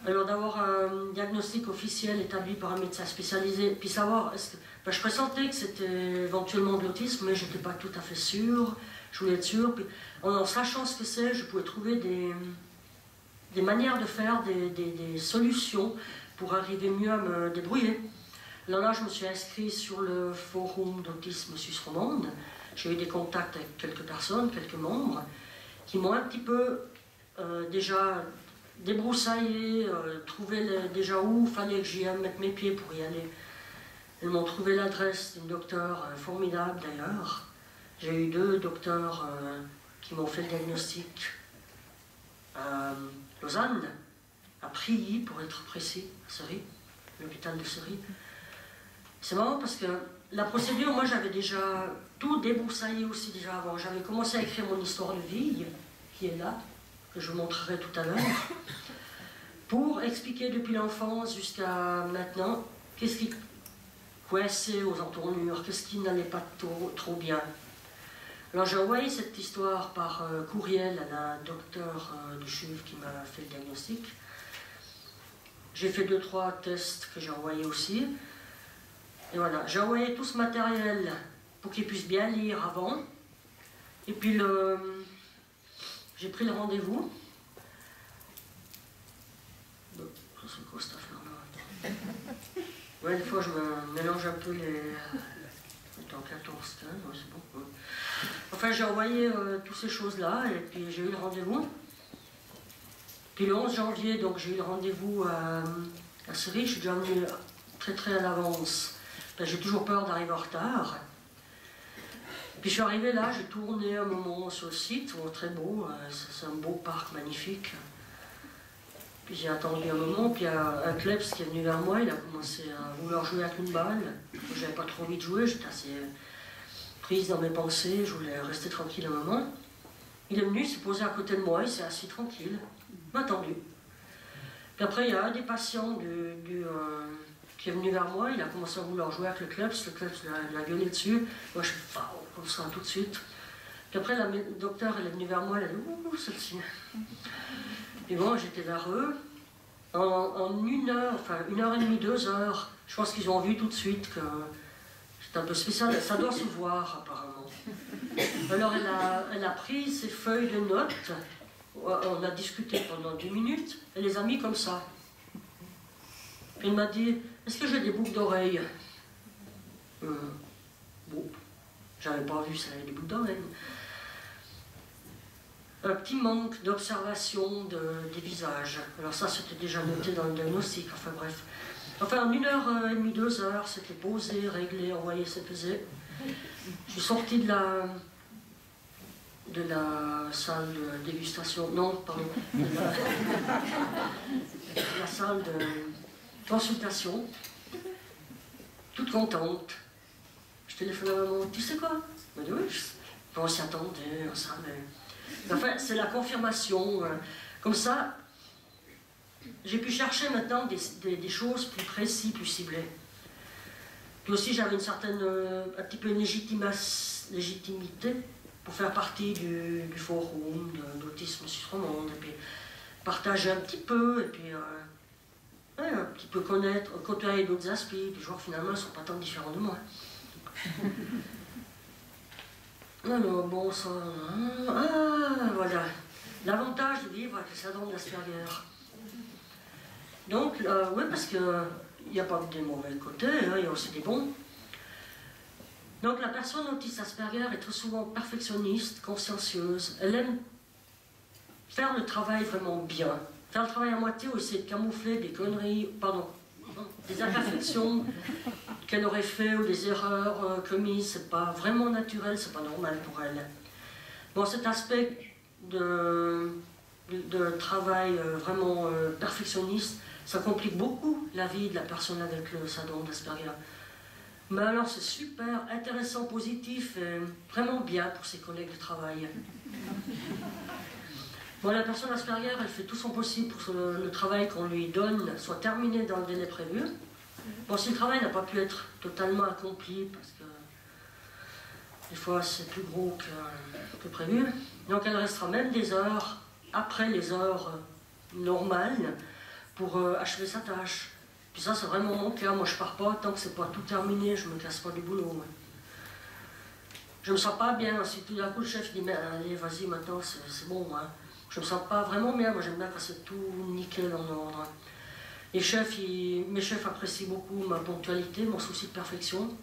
Alors d'avoir un diagnostic officiel établi par un médecin spécialisé, puis savoir, je pressentais que c'était éventuellement de l'autisme, mais je n'étais pas tout à fait sûre. Je voulais être sûre, puis en sachant ce que c'est, je pouvais trouver des manières de faire, des solutions pour arriver mieux à me débrouiller. Alors là, je me suis inscrite sur le forum d'autisme suisse romande. j'ai eu des contacts avec quelques personnes, quelques membres, qui m'ont un petit peu déjà débroussaillé, trouvé déjà où il fallait que j'y aille mettre mes pieds pour y aller. Elles m'ont trouvé l'adresse d'une docteure formidable d'ailleurs. J'ai eu 2 docteurs qui m'ont fait le diagnostic à Lausanne, à Prilly pour être précis, à Seri, l'hôpital de Seri. C'est marrant parce que la procédure, moi j'avais déjà tout débroussaillé aussi déjà avant. J'avais commencé à écrire mon histoire de vie, qui est là, que je vous montrerai tout à l'heure, pour expliquer depuis l'enfance jusqu'à maintenant qu'est-ce qui coincé aux entournures, qu'est-ce qui n'allait pas trop bien. Alors j'ai envoyé cette histoire par courriel à la docteure de CHUV qui m'a fait le diagnostic. J'ai fait 2-3 tests que j'ai envoyés aussi. Et voilà, j'ai envoyé tout ce matériel pour qu'ils puissent bien lire avant. Et puis j'ai pris le rendez-vous. C'est quoi cette affaire-là? Ouais, des fois je me mélange un peu les... Attends, 14, 15, ouais, c'est bon. Ouais. Enfin, j'ai envoyé toutes ces choses-là et puis j'ai eu le rendez-vous. Puis le 11 janvier, donc j'ai eu le rendez-vous à Seri. Je suis déjà venue très à l'avance. Ben, j'ai toujours peur d'arriver en retard. Puis je suis arrivée là, j'ai tourné un moment sur le site, très beau, c'est un beau parc magnifique. Puis j'ai attendu un moment, puis il y a un klebs qui est venu vers moi, il a commencé à vouloir jouer avec une balle. J'avais pas trop envie de jouer, j'étais assez prise dans mes pensées, je voulais rester tranquille un moment. Il est venu, il s'est posé à côté de moi, il s'est assis tranquille, il m'a attendu. Puis après, il y a un des patients qui est venu vers moi, il a commencé à vouloir jouer avec le klebs l'a gueulé dessus. Moi je fais comme ça tout de suite. Puis après, la docteure elle est venue vers moi, elle a dit ouh, celle-ci. Et bon, j'étais vers eux. En 1 heure, enfin 1h30, 2 heures, je pense qu'ils ont vu tout de suite que c'était un peu spécial. Ça doit se voir apparemment. Alors elle a pris ses feuilles de notes, on a discuté pendant 2 minutes, elle les a mis comme ça. Puis elle m'a dit, est-ce que j'ai des boucles d'oreilles? Bon, j'avais pas vu ça, des boucles d'oreilles. Un petit manque d'observation des visages. Alors ça, c'était déjà noté dans le diagnostic, enfin bref. Enfin, en 1h30, 2 heures, c'était posé, réglé, envoyé, c'est pesé. Je suis sortie de la salle de dégustation, non, pardon, de la salle de consultation, toute contente. Je téléphone à maman, tu sais quoi? Elle m'a dit oui, on s'y attendait, on savait. Enfin, c'est la confirmation. Comme ça, j'ai pu chercher maintenant des choses plus précises, plus ciblées. Puis aussi, j'avais une certaine, un petit peu une légitimité pour faire partie du forum d'autisme suisse romande, et puis partager un petit peu, et puis ouais, un petit peu connaître, côtoyer d'autres aspects, puis genre finalement, ils ne sont pas tant différents de moi. Alors, bon, ça... Ah, voilà. L'avantage de vivre avec le syndrome d'Asperger. Donc, oui, parce qu'il n'y a pas que des mauvais côtés, hein, il y a aussi des bons. Donc, la personne autiste Asperger est très souvent perfectionniste, consciencieuse. Elle aime faire le travail vraiment bien. Faire le travail à moitié ou essayer de camoufler des conneries, pardon, des imperfections qu'elle aurait fait ou des erreurs commises, c'est pas vraiment naturel, c'est pas normal pour elle. Bon, cet aspect de travail vraiment perfectionniste, ça complique beaucoup la vie de la personne avec le syndrome d'Asperger. Mais alors c'est super intéressant, positif, et vraiment bien pour ses collègues de travail. Bon, la personne Asperger, elle fait tout son possible pour que le travail qu'on lui donne soit terminé dans le délai prévu. Bon, si le travail n'a pas pu être totalement accompli, parce que des fois c'est plus gros que prévu, donc elle restera même des heures après les heures normales pour achever sa tâche. Puis ça, c'est vraiment mon cas. Moi, je pars pas tant que c'est pas tout terminé, je me casse pas du boulot. Ouais. Je me sens pas bien. Si tout d'un coup le chef dit mais allez, vas-y, maintenant c'est bon. Hein. Je me sens pas vraiment bien. Moi, j'aime bien quand c'est tout nickel en ordre. Les chefs, mes chefs apprécient beaucoup ma ponctualité, mon souci de perfection.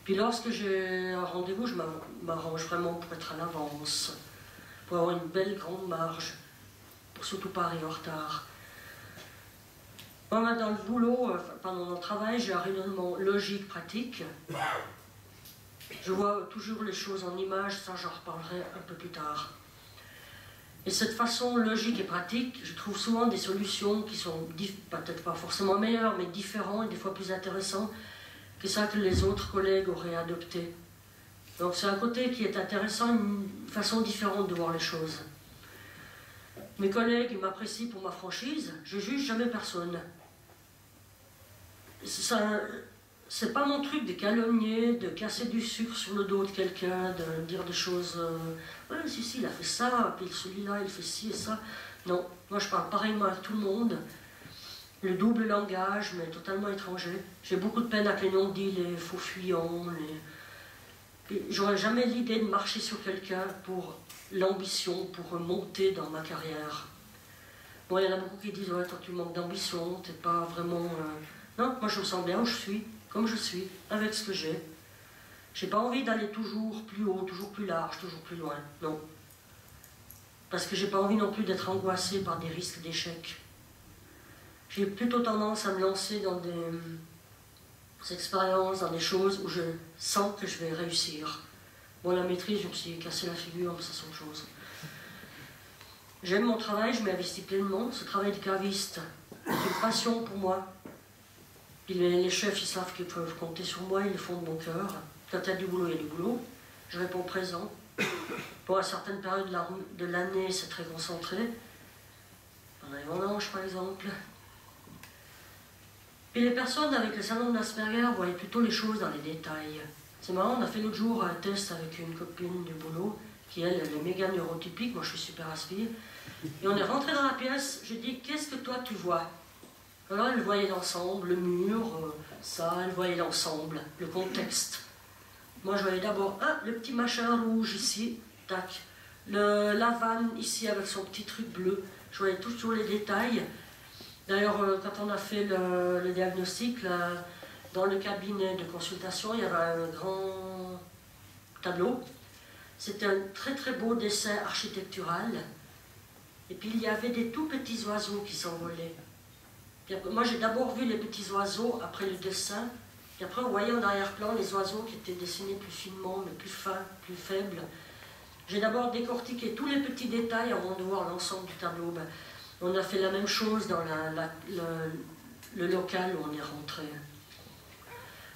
Puis Puis lorsque j'ai un rendez-vous, je m'arrange vraiment pour être à l'avance, pour avoir une belle grande marge, pour surtout pas arriver en retard. Moi, dans le boulot, pendant mon travail, j'ai un raisonnement logique, pratique. Je vois toujours les choses en images, ça j'en reparlerai un peu plus tard. Et cette façon logique et pratique, je trouve souvent des solutions qui sont peut-être pas forcément meilleures, mais différentes et des fois plus intéressantes que ça que les autres collègues auraient adopté. Donc c'est un côté qui est intéressant, une façon différente de voir les choses. Mes collègues m'apprécient pour ma franchise, je juge jamais personne. C'est pas mon truc de calomnier, de casser du sucre sur le dos de quelqu'un, de dire des choses. Ouais, si, il a fait ça, puis celui-là, il fait ci et ça. Non, moi je parle pareillement avec tout le monde. Le double langage, mais totalement étranger. J'ai beaucoup de peine avec les non-dits, les faux fuyants. J'aurais jamais l'idée de marcher sur quelqu'un pour l'ambition, pour monter dans ma carrière. Bon, il y en a beaucoup qui disent, ouais, toi tu manques d'ambition, t'es pas vraiment. Non, moi je me sens bien où je suis. Comme je suis, avec ce que j'ai. J'ai pas envie d'aller toujours plus haut, toujours plus large, toujours plus loin, non. Parce que j'ai pas envie non plus d'être angoissé par des risques d'échec. J'ai plutôt tendance à me lancer dans des expériences, dans des choses où je sens que je vais réussir. Bon, la maîtrise, je me suis cassé la figure, mais ça c'est autre chose. J'aime mon travail, je m'investis pleinement. Ce travail de caviste, c'est une passion pour moi. Puis les chefs, ils savent qu'ils peuvent compter sur moi, ils le font de bon cœur. Quand il y a du boulot, il y a du boulot. Je réponds présent. Pour à certaines périodes de l'année, c'est très concentré. Pendant les vendanges, par exemple. Puis les personnes avec le syndrome d'Asperger voient plutôt les choses dans les détails. C'est marrant, on a fait l'autre jour un test avec une copine du boulot, qui elle est méga neurotypique, moi je suis super aspire. Et on est rentré dans la pièce, j'ai dit, qu'est-ce que toi tu vois? Alors elle voyait l'ensemble, le mur, ça, elle voyait l'ensemble, le contexte. Moi je voyais d'abord, le petit machin rouge ici, tac. La vanne ici avec son petit truc bleu. Je voyais toujours les détails. D'ailleurs, quand on a fait le diagnostic, là, dans le cabinet de consultation, il y avait un grand tableau. C'était un très très beau dessin architectural. Et puis il y avait des tout petits oiseaux qui s'envolaient. Moi j'ai d'abord vu les petits oiseaux après le dessin, puis après on voyait en arrière-plan les oiseaux qui étaient dessinés plus finement, mais plus fins, plus faibles. J'ai d'abord décortiqué tous les petits détails avant de voir l'ensemble du tableau. Ben, on a fait la même chose dans le local où on est rentré.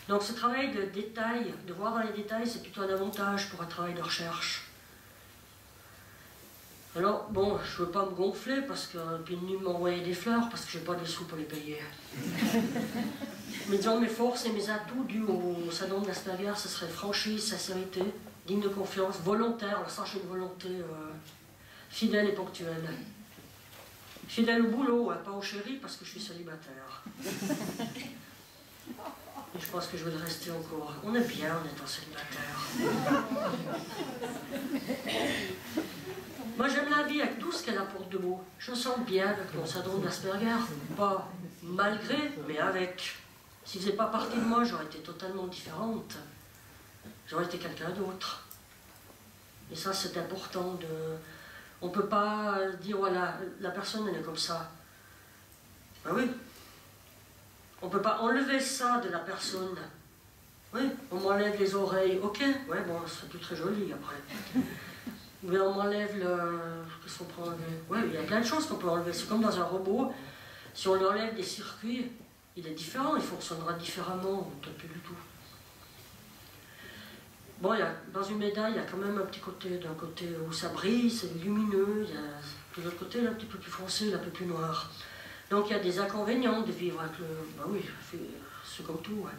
Donc ce travail de détail, de voir dans les détails, c'est plutôt un avantage pour un travail de recherche. Alors, bon, je ne veux pas me gonfler parce que puis ni m'envoyer des fleurs parce que je n'ai pas des sous pour les payer. Mais disons, mes forces et mes atouts dus au syndrome d'Asperger, ce serait franchise, sincérité, digne de confiance, volontaire, alors ça j'ai une volonté fidèle et ponctuelle. Fidèle au boulot, pas au chéri parce que je suis célibataire. Et je pense que je vais le rester encore. On est bien en étant célibataire. Moi j'aime la vie avec tout ce qu'elle apporte de beau. Je me sens bien avec mon syndrome d'Asperger. Pas malgré, mais avec. S'il ne faisait pas partie de moi, j'aurais été totalement différente. J'aurais été quelqu'un d'autre. Et ça c'est important de... On ne peut pas dire, voilà, la personne elle est comme ça. Ben oui. On ne peut pas enlever ça de la personne. Oui, on m'enlève les oreilles, ok, ouais, bon, c'est tout très joli après. Mais on m'enlève le... Qu'est-ce qu'on peut enlever? Oui, il y a plein de choses qu'on peut enlever. C'est comme dans un robot, si on lui enlève des circuits, il est différent, il fonctionnera différemment, ou peut-être plus du tout. Bon, dans une médaille, il y a quand même un petit côté, d'un côté où ça brille, c'est lumineux, il y a de l'autre côté, là, un petit peu plus foncé, un peu plus noir. Donc il y a des inconvénients de vivre avec le... Ben oui, c'est comme tout, ouais.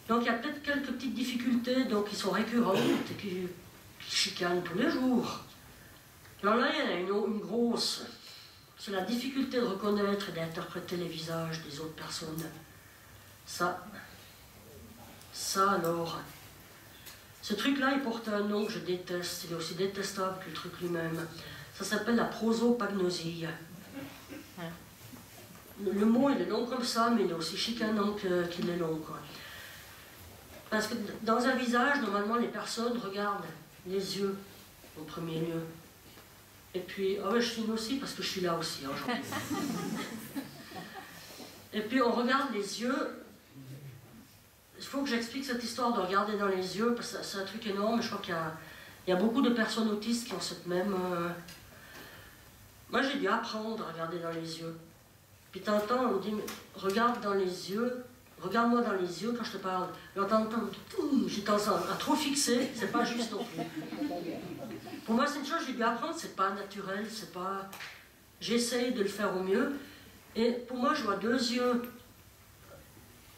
Donc il y a peut-être quelques petites difficultés donc, qui sont récurrentes et qui chicanent tous les jours. Alors là, il y en a une grosse. C'est la difficulté de reconnaître et d'interpréter les visages des autres personnes. Ça alors... Ce truc-là, il porte un nom que je déteste. Il est aussi détestable que le truc lui-même. Ça s'appelle la prosopagnosie. Le mot, il est long comme ça, mais il est aussi chicanant qu'il est long, quoi. Parce que dans un visage, normalement, les personnes regardent les yeux en premier lieu. Et puis, ah ouais, je filme aussi parce que je suis là aussi aujourd'hui. Et puis on regarde les yeux. Il faut que j'explique cette histoire de regarder dans les yeux, parce que c'est un truc énorme. Je crois qu'il y a beaucoup de personnes autistes qui ont cette même... Moi j'ai dû apprendre à regarder dans les yeux. Puis t'entends, on me dit, mais regarde dans les yeux, regarde-moi dans les yeux quand je te parle. Et on t'entend, j'ai tendance à trop fixer, c'est pas juste non plus. Pour moi c'est une chose que j'ai dû apprendre, c'est pas naturel, c'est pas... J'essaye de le faire au mieux. Et pour moi je vois deux yeux.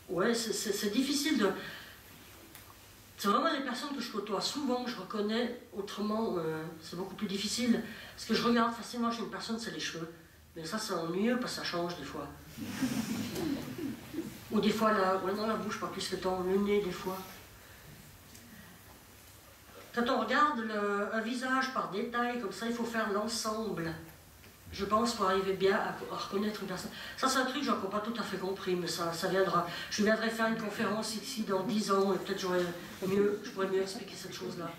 Ouais, c'est difficile de... C'est vraiment les personnes que je côtoie souvent, que je reconnais, autrement c'est beaucoup plus difficile. Ce que je regarde facilement chez une personne, c'est les cheveux. Mais ça, c'est ennuyeux parce que ça change des fois. Ou des fois, dans la bouche, pas plus le temps, le nez, des fois. Quand on regarde un visage par détail, comme ça, il faut faire l'ensemble. Je pense pour arriver bien à reconnaître une personne. Ça, c'est un truc que je n'ai encore pas tout à fait compris, mais ça viendra. Je viendrai faire une conférence ici dans 10 ans, et peut-être je pourrais mieux expliquer cette chose-là.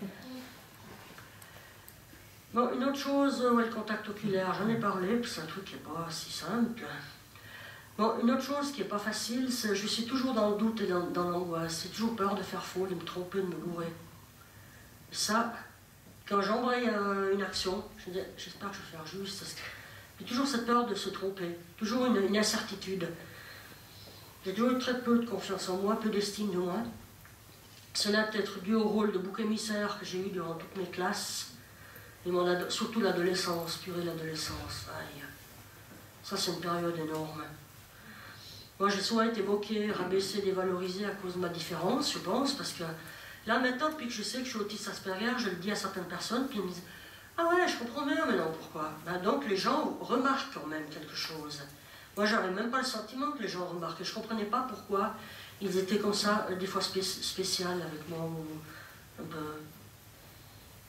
Bon, une autre chose, le contact oculaire, j'en ai parlé, puis c'est un truc qui n'est pas si simple. Bon, une autre chose qui n'est pas facile, c'est je suis toujours dans le doute et dans l'angoisse. J'ai toujours peur de faire faux, de me tromper, de me gourer. Ça, quand j'embraye une action, je me dis, j'espère que je vais faire juste. J'ai toujours cette peur de se tromper, toujours une incertitude. J'ai toujours eu très peu de confiance en moi, peu d'estime de moi. Cela peut être dû au rôle de bouc émissaire que j'ai eu durant toutes mes classes. Et surtout l'adolescence, purée l'adolescence, aïe. Ça c'est une période énorme. Moi j'ai souvent été moqué, rabaissé, dévalorisé à cause de ma différence, je pense, parce que là maintenant, depuis que je sais que je suis autiste Asperger, je le dis à certaines personnes, puis ils me disent « Ah ouais, je comprends mieux maintenant pourquoi. » Donc les gens remarquent quand même quelque chose. Moi j'avais même pas le sentiment que les gens remarquaient, je comprenais pas pourquoi ils étaient comme ça, des fois spécial avec moi, ou un peu...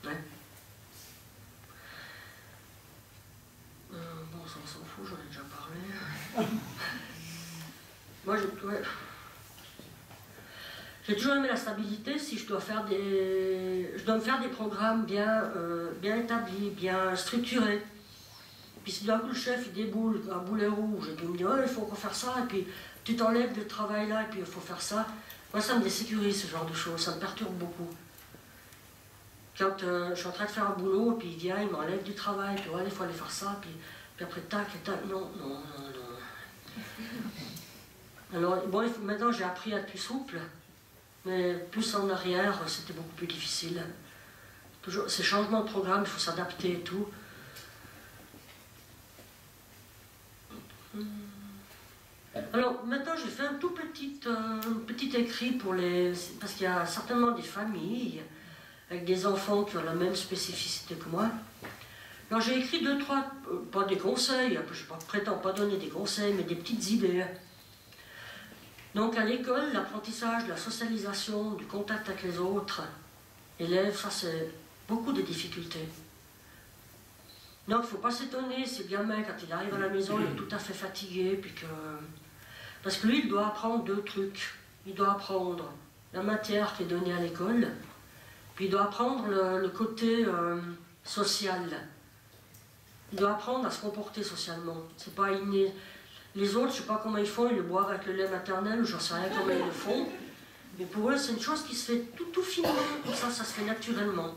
Ouais. Bon, ça on s'en fout, j'en ai déjà parlé. Moi, j'ai toujours aimé la stabilité. Si je dois faire je dois me faire des programmes bien établis, bien structurés. Puis si d'un coup le chef il déboule un boulet rouge, et puis il me dit oh, il faut encore faire ça, et puis tu t'enlèves de travail là, et puis il faut faire ça. Moi, ça me désécurise ce genre de choses, ça me perturbe beaucoup. Quand je suis en train de faire un boulot, et puis il vient, il m'enlève du travail, puis ouais, il faut aller faire ça, puis après tac et tac, non. Alors, bon, maintenant j'ai appris à être plus souple, mais plus en arrière, c'était beaucoup plus difficile. Toujours, ces changements de programme, il faut s'adapter et tout. Alors, maintenant j'ai fait un tout petit écrit pour parce qu'il y a certainement des familles avec des enfants qui ont la même spécificité que moi. Alors j'ai écrit 2, 3, pas des conseils, je ne prétends pas donner des conseils, mais des petites idées. Donc à l'école, l'apprentissage, la socialisation, du contact avec les autres élèves, ça c'est beaucoup de difficultés. Donc il ne faut pas s'étonner si le gamin, quand il arrive à la maison, il est tout à fait fatigué, puis parce que lui, il doit apprendre 2 trucs. Il doit apprendre la matière qui est donnée à l'école, puis il doit apprendre le côté social. Il doit apprendre à se comporter socialement. C'est pas inné. Les autres, je ne sais pas comment ils font, ils le boivent avec le lait maternel, ou j'en sais rien comment ils le font. Mais pour eux, c'est une chose qui se fait tout finement, comme ça se fait naturellement.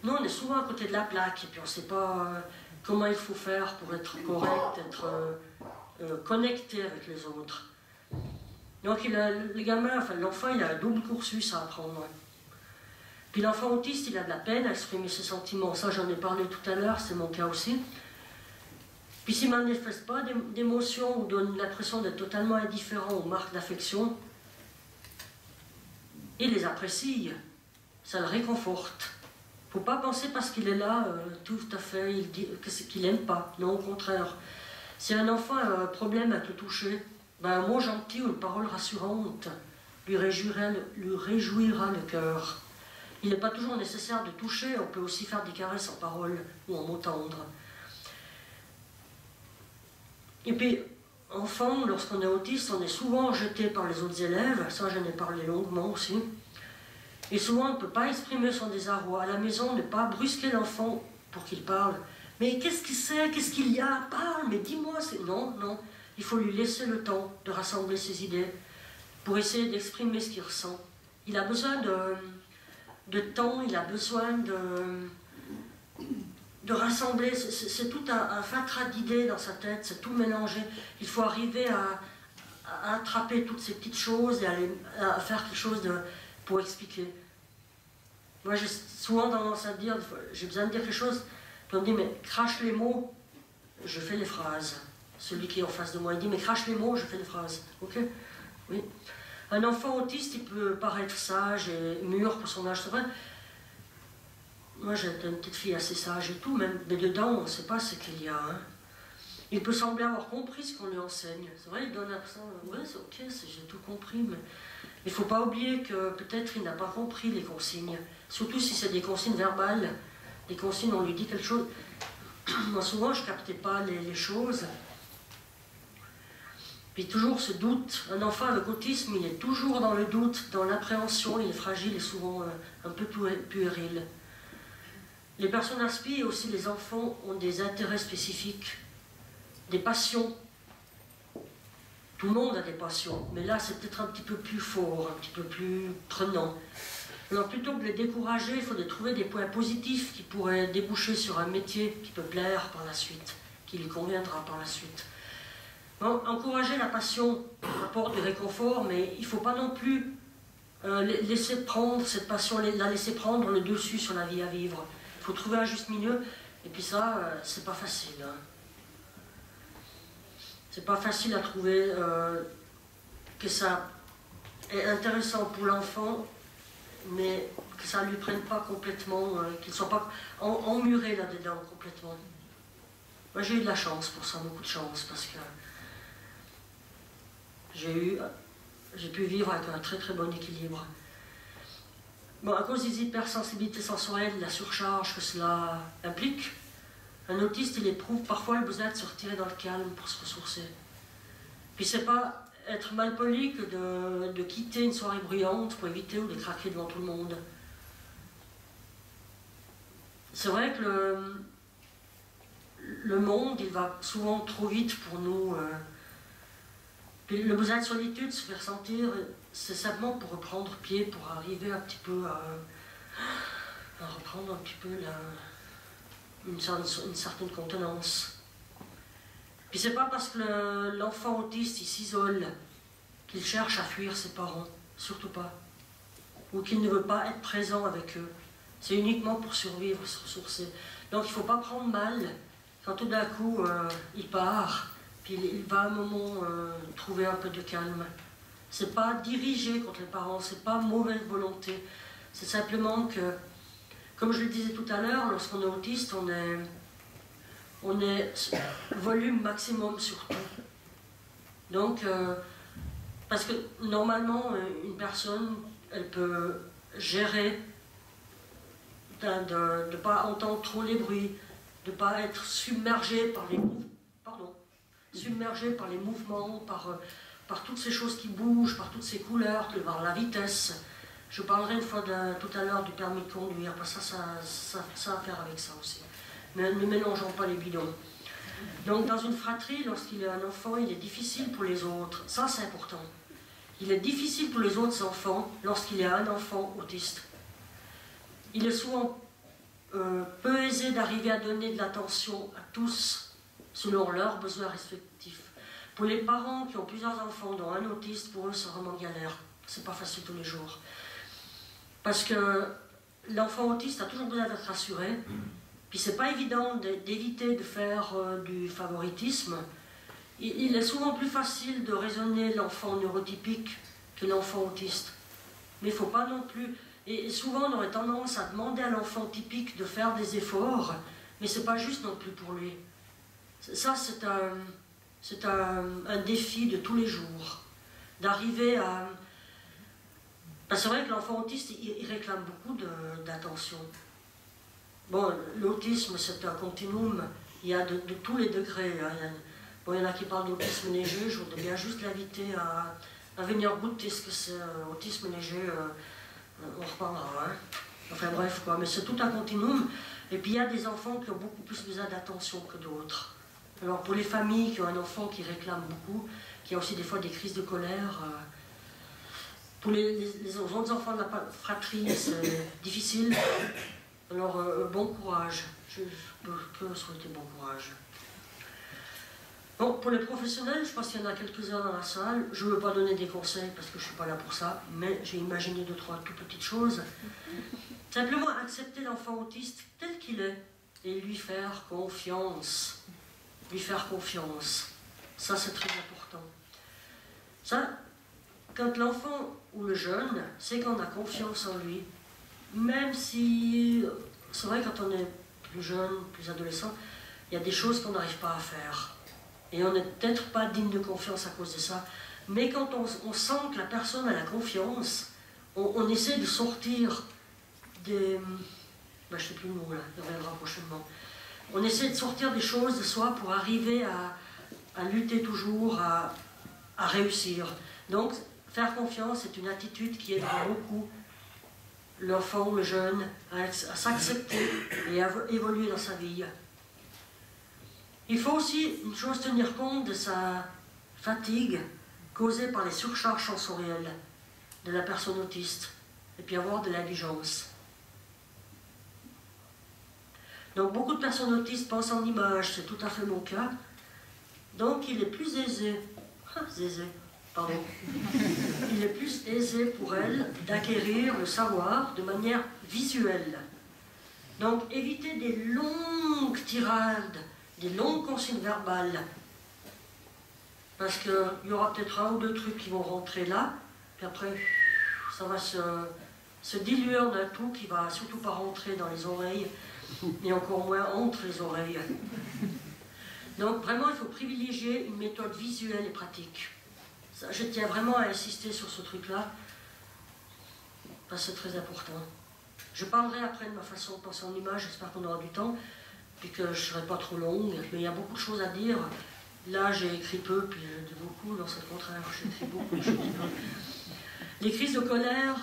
Nous, on est souvent à côté de la plaque, et puis on ne sait pas comment il faut faire pour être correct, être connecté avec les autres. Donc le gamin, enfin l'enfant, il a un double cursus à apprendre. Puis l'enfant autiste, il a de la peine à exprimer ses sentiments. Ça, j'en ai parlé tout à l'heure, c'est mon cas aussi. Puis s'il ne manifeste pas d'émotion ou donne l'impression d'être totalement indifférent aux marques d'affection, il les apprécie, ça le réconforte. Il ne faut pas penser parce qu'il est là, tout à fait, qu'il n'aime pas. Non, au contraire. Si un enfant a un problème à te toucher, ben, un mot gentil ou une parole rassurante lui réjouira le cœur. Il n'est pas toujours nécessaire de toucher, on peut aussi faire des caresses en parole ou en mots tendres. Et puis, enfant, lorsqu'on est autiste, on est souvent jeté par les autres élèves, ça j'en ai parlé longuement aussi. Et souvent on ne peut pas exprimer son désarroi. À la maison, ne pas brusquer l'enfant pour qu'il parle. Mais qu'est-ce qu'il sait? Qu'est-ce qu'il y a? Parle, mais dis-moi. Non, non. Il faut lui laisser le temps de rassembler ses idées pour essayer d'exprimer ce qu'il ressent. Il a besoin de temps, il a besoin de rassembler. C'est tout un fatras d'idées dans sa tête, c'est tout mélangé. Il faut arriver à attraper toutes ces petites choses et à faire quelque chose pour expliquer. Moi, j'ai souvent tendance à dire, j'ai besoin de dire quelque chose, puis on me dit, mais crache les mots, je fais les phrases. Celui qui est en face de moi, il dit, mais crache les mots, je fais les phrases. Ok? Oui. Un enfant autiste, il peut paraître sage et mûr pour son âge, c'est vrai. Moi, j'ai une petite fille assez sage et tout, même, mais dedans, on ne sait pas ce qu'il y a. Hein. Il peut sembler avoir compris ce qu'on lui enseigne. C'est vrai, il donne l'impression, ouais, c'est ok, j'ai tout compris, mais il ne faut pas oublier que peut-être il n'a pas compris les consignes. Surtout si c'est des consignes verbales, des consignes, on lui dit quelque chose. Moi, souvent, je ne captais pas les choses. Puis toujours ce doute. Un enfant avec autisme, il est toujours dans le doute, dans l'appréhension, il est fragile et souvent un peu puéril. Les personnes ASPI et aussi les enfants ont des intérêts spécifiques, des passions. Tout le monde a des passions, mais là c'est peut-être un petit peu plus fort, un petit peu plus prenant. Alors plutôt que de les décourager, il faut trouver des points positifs qui pourraient déboucher sur un métier qui peut plaire par la suite, qui lui conviendra par la suite. Bon, encourager la passion apporte du réconfort, mais il ne faut pas non plus laisser prendre cette passion, la laisser prendre le dessus sur la vie à vivre. Il faut trouver un juste milieu, et puis ça, c'est pas facile. Hein. C'est pas facile à trouver que ça est intéressant pour l'enfant, mais que ça ne lui prenne pas complètement, qu'il ne soit pas emmuré là-dedans complètement. Moi j'ai eu de la chance pour ça, beaucoup de chance, parce que j'ai pu vivre avec un très très bon équilibre. Bon, à cause des hypersensibilités sensorielles, la surcharge que cela implique, un autiste, il éprouve parfois le besoin de se retirer dans le calme pour se ressourcer. Puis c'est pas être malpoli que de quitter une soirée bruyante pour éviter ou de craquer devant tout le monde. C'est vrai que le monde, il va souvent trop vite pour nous. Puis le besoin de solitude, se faire sentir, c'est simplement pour reprendre pied, pour arriver un petit peu à reprendre un petit peu une certaine contenance. Puis c'est pas parce que l'enfant autiste il s'isole qu'il cherche à fuir ses parents, surtout pas. Ou qu'il ne veut pas être présent avec eux. C'est uniquement pour survivre, se ressourcer. Donc il ne faut pas prendre mal quand tout d'un coup il part, puis il va à un moment trouver un peu de calme. C'est pas dirigé contre les parents, c'est pas mauvaise volonté. C'est simplement que, comme je le disais tout à l'heure, lorsqu'on est autiste, on est volume maximum sur tout. Donc, parce que normalement, une personne, elle peut gérer de ne pas entendre trop les bruits, de ne pas être submergée par les mouvements, par toutes ces choses qui bougent, par toutes ces couleurs, par la vitesse. Je parlerai une fois tout à l'heure du permis de conduire, parce que ça a à faire avec ça aussi. Mais ne mélangeons pas les bidons. Donc dans une fratrie, lorsqu'il y a un enfant, il est difficile pour les autres. Ça, c'est important. Il est difficile pour les autres enfants lorsqu'il y a un enfant autiste. Il est souvent peu aisé d'arriver à donner de l'attention à tous selon leurs besoins respectifs. Pour les parents qui ont plusieurs enfants, dont un autiste, pour eux, c'est vraiment galère. C'est pas facile tous les jours. Parce que l'enfant autiste a toujours besoin d'être rassuré. Puis c'est pas évident d'éviter de faire du favoritisme. Il est souvent plus facile de raisonner l'enfant neurotypique que l'enfant autiste. Mais il ne faut pas non plus... Et souvent on aurait tendance à demander à l'enfant typique de faire des efforts, mais c'est pas juste non plus pour lui. Ça c'est un défi de tous les jours. D'arriver à... Parce que c'est vrai que l'enfant autiste, il réclame beaucoup d'attention. Bon, l'autisme, c'est un continuum, il y a de tous les degrés. Hein. Bon, il y en a qui parlent d'autisme léger, je voudrais bien juste l'inviter à venir goûter ce que c'est autisme léger, on reparlera. Hein. Enfin bref, quoi, mais c'est tout un continuum. Et puis il y a des enfants qui ont beaucoup plus besoin d'attention que d'autres. Alors pour les familles qui ont un enfant qui réclame beaucoup, qui a aussi des fois des crises de colère, pour les autres enfants de la fratrie, c'est difficile. Alors bon courage, je peux que souhaiter bon courage. Bon, pour les professionnels, je pense qu'il y en a quelques-uns dans la salle. Je ne veux pas donner des conseils parce que je ne suis pas là pour ça, mais j'ai imaginé 2-3 tout petites choses. Simplement accepter l'enfant autiste tel qu'il est et lui faire confiance. Lui faire confiance. Ça, c'est très important. Ça, quand l'enfant ou le jeune sait qu'on a confiance en lui, même si, c'est vrai, quand on est plus jeune, plus adolescent, il y a des choses qu'on n'arrive pas à faire. Et on n'est peut-être pas digne de confiance à cause de ça. Mais quand on sent que la personne a la confiance, on essaie de sortir des... Ben, je ne sais plus le mot là, il reviendra prochainement. On essaie de sortir des choses de soi pour arriver à lutter toujours, à réussir. Donc, faire confiance est une attitude qui aidera beaucoup l'enfant ou le jeune à s'accepter et à évoluer dans sa vie. Il faut aussi, une chose, tenir compte de sa fatigue causée par les surcharges sensorielles de la personne autiste et puis avoir de l'indulgence. Donc beaucoup de personnes autistes pensent en images, c'est tout à fait mon cas. Donc il est plus aisé, il est plus aisé pour elles d'acquérir le savoir de manière visuelle. Donc éviter des longues tirades, des longues consignes verbales, parce qu'il y aura peut-être 1 ou 2 trucs qui vont rentrer là, puis après ça va se diluer en un tout qui va surtout pas rentrer dans les oreilles, et encore moins entre les oreilles. Donc vraiment il faut privilégier une méthode visuelle et pratique. Ça, je tiens vraiment à insister sur ce truc-là, parce que c'est très important. Je parlerai après de ma façon de penser en image, j'espère qu'on aura du temps, puis que je ne serai pas trop longue, mais il y a beaucoup de choses à dire. Là, j'ai écrit peu, puis j'ai dit beaucoup, non, c'est le contraire, j'ai écrit beaucoup, j'ai dit peu. Les crises de colère,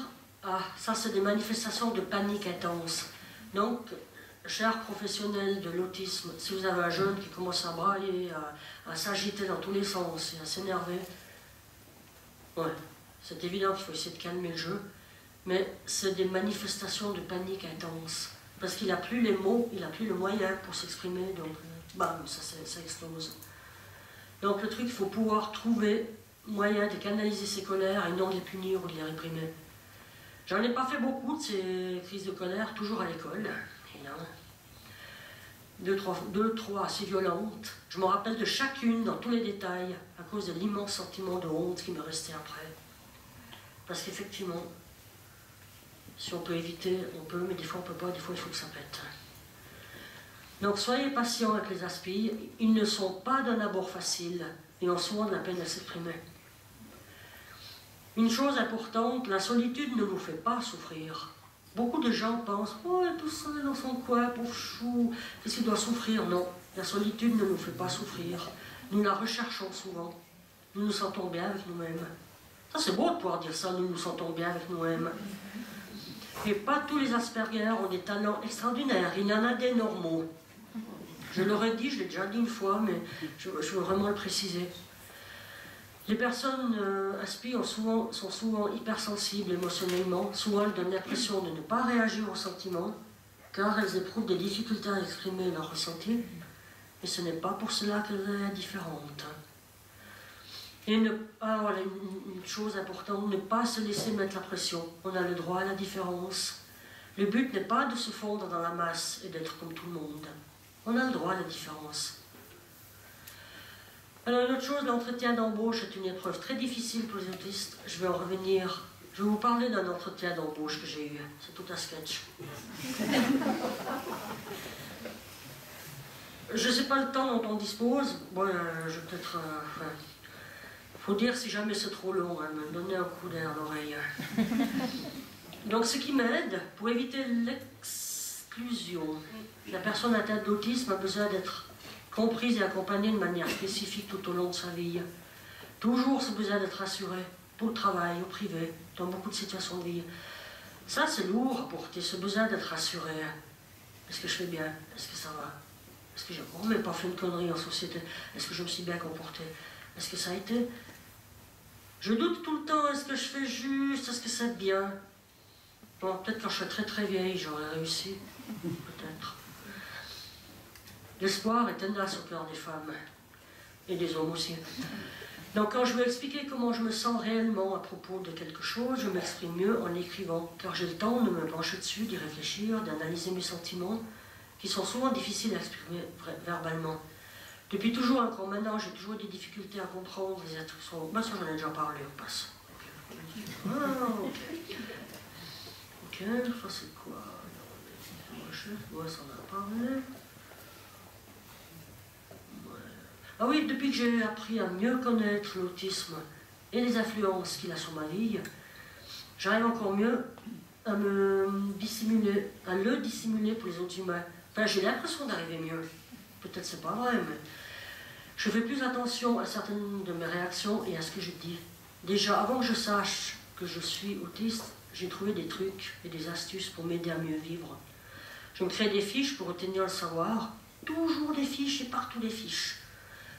ça c'est des manifestations de panique intense. Donc, chers professionnels de l'autisme, si vous avez un jeune qui commence à brailler, à s'agiter dans tous les sens et à s'énerver, ouais, c'est évident qu'il faut essayer de calmer le jeu, mais c'est des manifestations de panique intense. Parce qu'il n'a plus les mots, il n'a plus le moyen pour s'exprimer, donc bam, ça explose. Donc le truc, il faut pouvoir trouver moyen de canaliser ses colères et non de les punir ou de les réprimer. J'en ai pas fait beaucoup de ces crises de colère, toujours à l'école. Il y en a 2, 3 assez violentes. Je me rappelle de chacune dans tous les détails à cause de l'immense sentiment de honte qui me restait après. Parce qu'effectivement, si on peut éviter, on peut, mais des fois on ne peut pas, des fois il faut que ça pète. Donc soyez patients avec les aspis, ils ne sont pas d'un abord facile et ont souvent de la peine à s'exprimer. Une chose importante, la solitude ne nous fait pas souffrir. Beaucoup de gens pensent, oh, il est tout seul dans son coin, pauvre chou, qu'est-ce qu'il doit souffrir? Non, la solitude ne nous fait pas souffrir. Nous la recherchons souvent. Nous nous sentons bien avec nous-mêmes. Ça c'est beau de pouvoir dire ça, nous nous sentons bien avec nous-mêmes. Et pas tous les Asperger ont des talents extraordinaires, il y en a des normaux. Je l'aurais dit, je l'ai déjà dit une fois, mais je veux vraiment le préciser. Les personnes Aspi sont souvent hypersensibles émotionnellement, souvent elles donnent l'impression de ne pas réagir aux sentiments, car elles éprouvent des difficultés à exprimer leurs ressentis, et ce n'est pas pour cela qu'elles sont indifférentes. Et voilà, une chose importante, ne pas se laisser mettre la pression. On a le droit à la différence. Le but n'est pas de se fondre dans la masse et d'être comme tout le monde. On a le droit à la différence. Alors une autre chose, l'entretien d'embauche est une épreuve très difficile pour les autistes. Je vais en revenir. Je vais vous parler d'un entretien d'embauche que j'ai eu. C'est tout un sketch. Je ne sais pas le temps dont on dispose. Bon, je vais peut-être... faut dire si jamais c'est trop long, hein, me donner un coup d'air à l'oreille. Donc ce qui m'aide, pour éviter l'exclusion, la personne atteinte d'autisme a besoin d'être comprise et accompagnée de manière spécifique tout au long de sa vie. Toujours ce besoin d'être rassuré, pour le travail, au privé, dans beaucoup de situations de vie. Ça, c'est lourd à porter, ce besoin d'être rassuré. Est-ce que je fais bien? Est-ce que ça va? Est-ce que j'ai encore même pas fait une connerie en société? Est-ce que je me suis bien comporté? Est-ce que ça a été? Je doute tout le temps, est-ce que je fais juste? Est-ce que c'est bien? Bon, peut-être quand je serai très très vieille, j'aurai réussi. Peut-être. L'espoir est tenace au cœur des femmes. Et des hommes aussi. Donc quand je veux expliquer comment je me sens réellement à propos de quelque chose, je m'exprime mieux en écrivant, car j'ai le temps de me pencher dessus, d'y réfléchir, d'analyser mes sentiments, qui sont souvent difficiles à exprimer verbalement. Depuis toujours, encore maintenant, j'ai toujours des difficultés à comprendre les instructions. Ben ça, j'en ai déjà parlé, on passe. Ok, ok, ça c'est quoi? Ouais, ça on a parlé. Ah oui, depuis que j'ai appris à mieux connaître l'autisme et les influences qu'il a sur ma vie, j'arrive encore mieux à le dissimuler pour les autres humains. Enfin, j'ai l'impression d'arriver mieux. Peut-être c'est pas vrai, mais je fais plus attention à certaines de mes réactions et à ce que je dis. Déjà, avant que je sache que je suis autiste, j'ai trouvé des trucs et des astuces pour m'aider à mieux vivre. Je me crée des fiches pour retenir le savoir. Toujours des fiches et partout des fiches.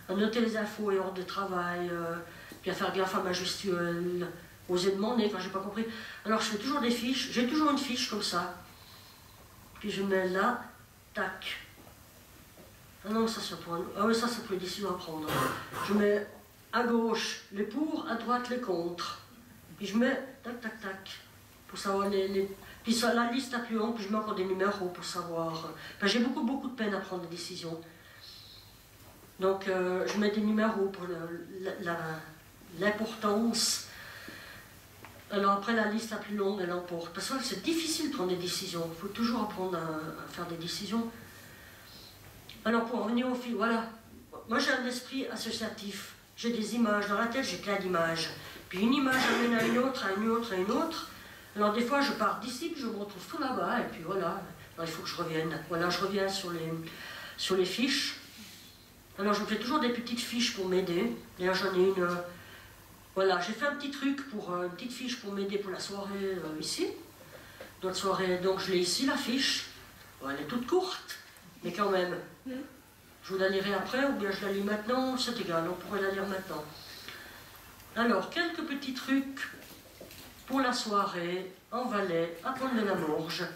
À noter les infos et ordres de travail, puis à faire gaffe à ma gestuelle, oser demander quand j'ai pas compris. Alors je fais toujours des fiches, j'ai toujours une fiche comme ça. Puis je mets là, tac. Ah non, ça c'est pour ah oui, ça c'est pour les décisions à prendre. Je mets à gauche les pour, à droite les contre. Puis je mets tac, tac, tac. Pour savoir Puis ça, la liste est plus longue, puis je mets encore des numéros pour savoir. Ben, j'ai beaucoup de peine à prendre des décisions. Donc je mets des numéros pour l'importance. Alors après la liste la plus longue, elle emporte. Parce que c'est difficile de prendre des décisions. Il faut toujours apprendre à faire des décisions. Alors pour revenir au fil, voilà. Moi j'ai un esprit associatif. J'ai des images. Dans la tête, j'ai plein d'images. Puis une image amène à une autre, à une autre, à une autre. Alors des fois je pars d'ici, puis je me retrouve tout là-bas. Et puis voilà. Alors, il faut que je revienne. Voilà, je reviens sur les fiches. Alors je me fais toujours des petites fiches pour m'aider. D'ailleurs j'en ai une. Voilà, j'ai fait un petit truc une petite fiche pour m'aider pour la soirée ici. Notre soirée, donc je l'ai ici la fiche. Bon, elle est toute courte, mais quand même. Je vous la lirai après ou bien je la lis maintenant, c'est égal, on pourrait la lire maintenant. Alors, quelques petits trucs pour la soirée en Valais, à Pont-de-la-Morge.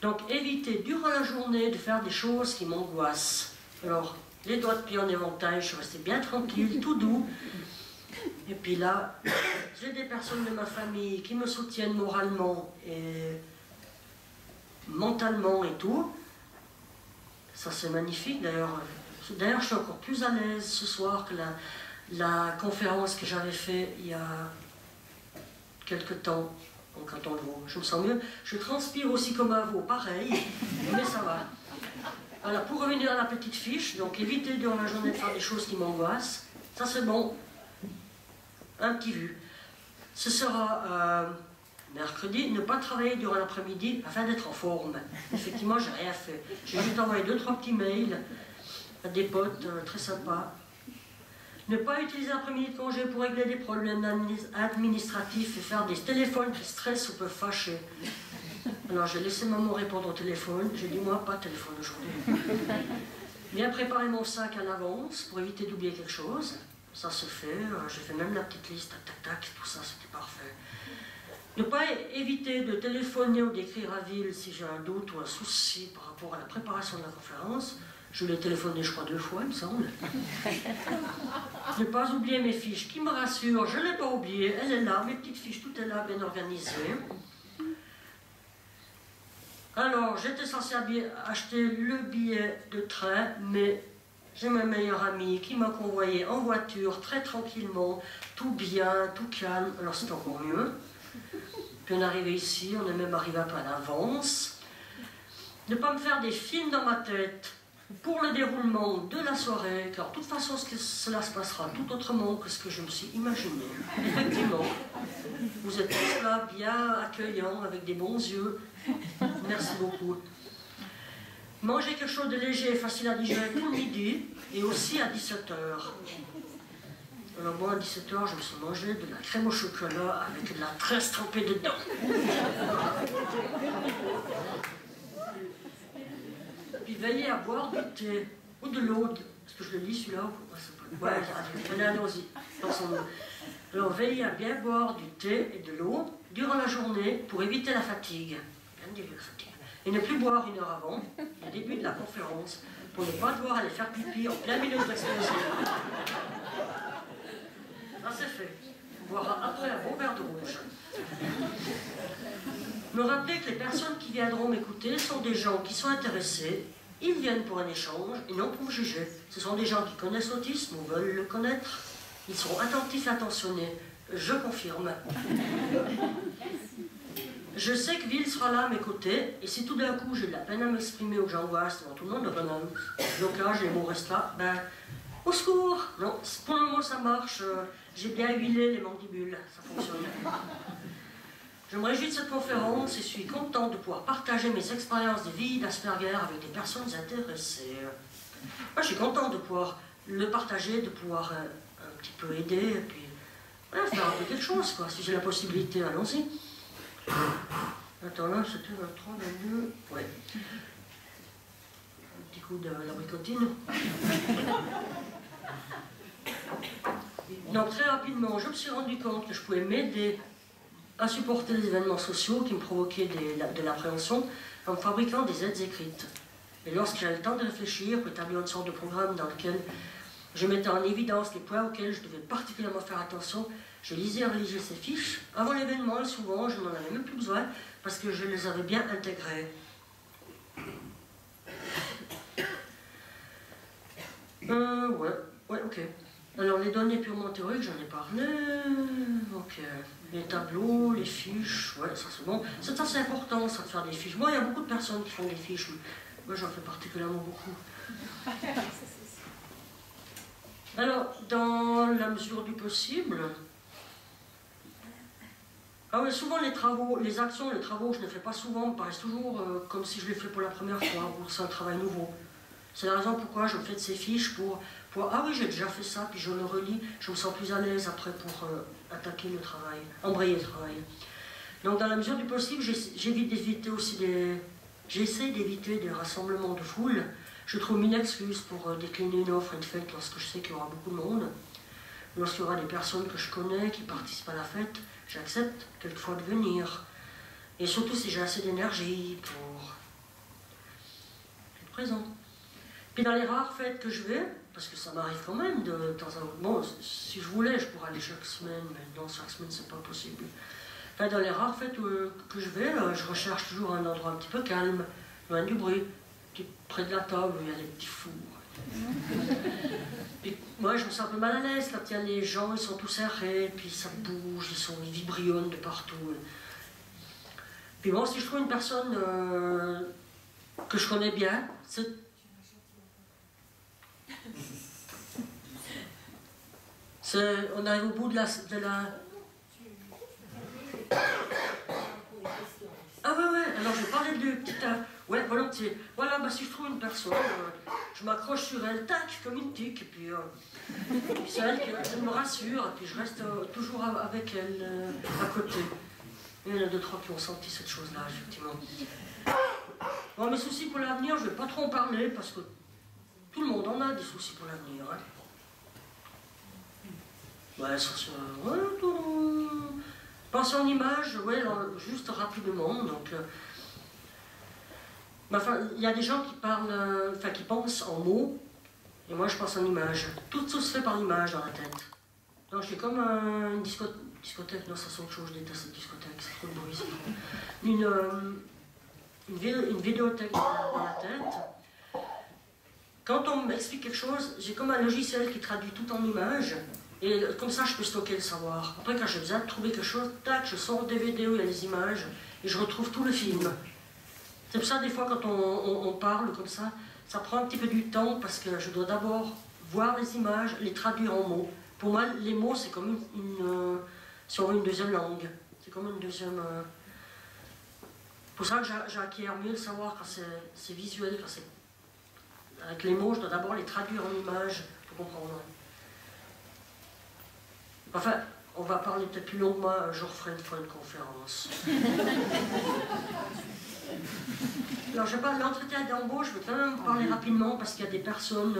Donc évitez durant la journée de faire des choses qui m'angoissent. Alors, les doigts de pied en éventail, je suis restée bien tranquille, tout doux. Et puis là, j'ai des personnes de ma famille qui me soutiennent moralement et mentalement et tout. Ça c'est magnifique d'ailleurs. D'ailleurs, je suis encore plus à l'aise ce soir que la conférence que j'avais faite il y a quelque temps en canton de Vaud. Je me sens mieux. Je transpire aussi comme un veau, pareil, mais ça va. Alors, pour revenir à la petite fiche, donc éviter durant la journée de faire des choses qui m'angoissent. Ça, c'est bon. Un petit vu. Ce sera mercredi, ne pas travailler durant l'après-midi afin d'être en forme. Effectivement, j'ai rien fait. J'ai juste envoyé 2-3 petits mails à des potes très sympas. Ne pas utiliser l'après-midi de congé pour régler des problèmes administratifs et faire des téléphones qui stressent ou peuvent fâcher. Alors j'ai laissé maman répondre au téléphone, j'ai dit moi pas de téléphone aujourd'hui. Bien préparer mon sac à l'avance pour éviter d'oublier quelque chose, ça se fait, j'ai fait même la petite liste, tac tac tac, tout ça c'était parfait. Ne pas éviter de téléphoner ou d'écrire à Ville si j'ai un doute ou un souci par rapport à la préparation de la conférence. Je l'ai téléphoné je crois 2 fois il me semble. Ne pas oublier mes fiches qui me rassurent, je ne l'ai pas oublié, elle est là, mes petites fiches, tout est là, bien organisé. Alors, j'étais censé acheter le billet de train, mais j'ai ma meilleure amie qui m'a convoyé en voiture, très tranquillement, tout bien, tout calme, alors c'est encore mieux. Puis on est arrivé ici, on est même arrivé un peu à l'avance. Ne pas me faire des films dans ma tête pour le déroulement de la soirée, car de toute façon cela se passera tout autrement que ce que je me suis imaginé. Effectivement, vous êtes tous là, bien accueillants, avec des bons yeux. Merci beaucoup. Manger quelque chose de léger et facile à digérer pour le midi et aussi à 17 h. Alors moi à 17 h, je me suis mangé de la crème au chocolat avec de la tresse trempée dedans. Puis veillez à boire du thé ou de l'eau. Est-ce que je le lis celui-là? Ouais, allons-y. Alors veillez à bien boire du thé et de l'eau durant la journée pour éviter la fatigue. Et ne plus boire 1 heure avant le début de la conférence pour ne pas devoir aller faire pipi en plein milieu de l'exposition. Ça c'est fait. On boira après un bon verre de rouge. Me rappeler que les personnes qui viendront m'écouter sont des gens qui sont intéressés, ils viennent pour un échange et non pour me juger. Ce sont des gens qui connaissent l'autisme ou veulent le connaître. Ils seront attentifs et attentionnés. Je confirme. Je sais que Will sera là à mes côtés, et si tout d'un coup j'ai de la peine à m'exprimer ou que j'angoisse devant tout le monde, le blocage, les mots restent là, ben, au secours! Non, pour le moment ça marche, j'ai bien huilé les mandibules, ça fonctionne. Je me réjouis de cette conférence et suis content de pouvoir partager mes expériences de vie d'Asperger avec des personnes intéressées. Moi je suis content de pouvoir le partager, de pouvoir un petit peu aider, et puis ouais, faire un peu quelque chose, quoi. Si j'ai la possibilité, allons-y. Attends, là, c'était 23, 22... Ouais. Un petit coup de la bricotine. Donc, très rapidement, je me suis rendu compte que je pouvais m'aider à supporter les événements sociaux qui me provoquaient de l'appréhension en me fabriquant des aides écrites. Et lorsque j'avais le temps de réfléchir, pour établir une sorte de programme dans lequel je mettais en évidence les points auxquels je devais particulièrement faire attention, je lisais et relisais ces fiches. Avant l'événement, souvent, je n'en avais même plus besoin parce que je les avais bien intégrées. Ouais, ok. Alors, les données purement théoriques, j'en ai parlé. Ok. Les tableaux, les fiches, ouais, ça c'est bon. C'est assez important, ça, de faire des fiches. Moi, il y a beaucoup de personnes qui font des fiches. Moi, j'en fais particulièrement beaucoup. Alors, dans la mesure du possible... Ah oui, souvent les travaux, les actions, les travaux que je ne fais pas souvent me paraissent toujours comme si je les fais pour la première fois, ou c'est un travail nouveau. C'est la raison pourquoi je fais de ces fiches pour ah oui, j'ai déjà fait ça, puis je le relis, je me sens plus à l'aise après pour attaquer le travail, embrayer le travail. Donc dans la mesure du possible, j'évite d'éviter aussi j'essaie d'éviter des rassemblements de foule. Je trouve 1000 excuses pour décliner une offre, une fête, lorsque je sais qu'il y aura beaucoup de monde. Lorsqu'il y aura des personnes que je connais qui participent à la fête, j'accepte quelquefois de venir. Et surtout si j'ai assez d'énergie pour être présent. Puis dans les rares fêtes que je vais, parce que ça m'arrive quand même de temps en temps, bon, si je voulais, je pourrais aller chaque semaine, mais non, chaque semaine, c'est pas possible. Enfin, dans les rares fêtes que je vais, je recherche toujours un endroit un petit peu calme, loin du bruit, près de la table où il y a des petits fours. Puis moi, je me sens un peu mal à l'aise quand il y a les gens, ils sont tous serrés, puis ça bouge, ils vibrionnent de partout. Puis bon, si je trouve une personne que je connais bien, on arrive au bout de la... Ah ouais, alors je parlais de petite... ouais, volontiers. Voilà, bah, si je trouve une personne, je m'accroche sur elle, tac, comme une tique, et puis c'est elle qui me rassure, et puis je reste toujours avec elle à côté. Il y en a 2-3 qui ont senti cette chose-là, effectivement. Bon, mes soucis pour l'avenir, je ne vais pas trop en parler, parce que tout le monde en a des soucis pour l'avenir. Hein. Ouais, ça se... Ouais, penser en image, ouais, juste rapidement, donc... Enfin, il y a des gens qui parlent, qui pensent en mots, et moi je pense en images. Tout se fait par l'image dans la tête. Donc j'ai comme une discothèque, non ça c'est autre chose, je déteste cette discothèque, c'est trop de bruit, c'est trop. Une vidéothèque dans la tête. Quand on m'explique quelque chose, j'ai comme un logiciel qui traduit tout en images, et comme ça je peux stocker le savoir. Après quand j'ai besoin de trouver quelque chose, tac, je sors le DVD où il y a les images, et je retrouve tout le film. C'est pour ça, des fois, quand on parle comme ça, ça prend un petit peu du temps parce que je dois d'abord voir les images, les traduire en mots. Pour moi, les mots, c'est comme si on veut une deuxième langue. C'est comme une deuxième... pour ça que j'acquiers mieux le savoir quand c'est visuel, quand c'est avec les mots, je dois d'abord les traduire en images pour comprendre. Enfin, on va parler peut-être plus longuement, un jour je ferai une fois une conférence. Alors je parle de l'entretien d'embauche, je vais quand même parler rapidement parce qu'il y a des personnes,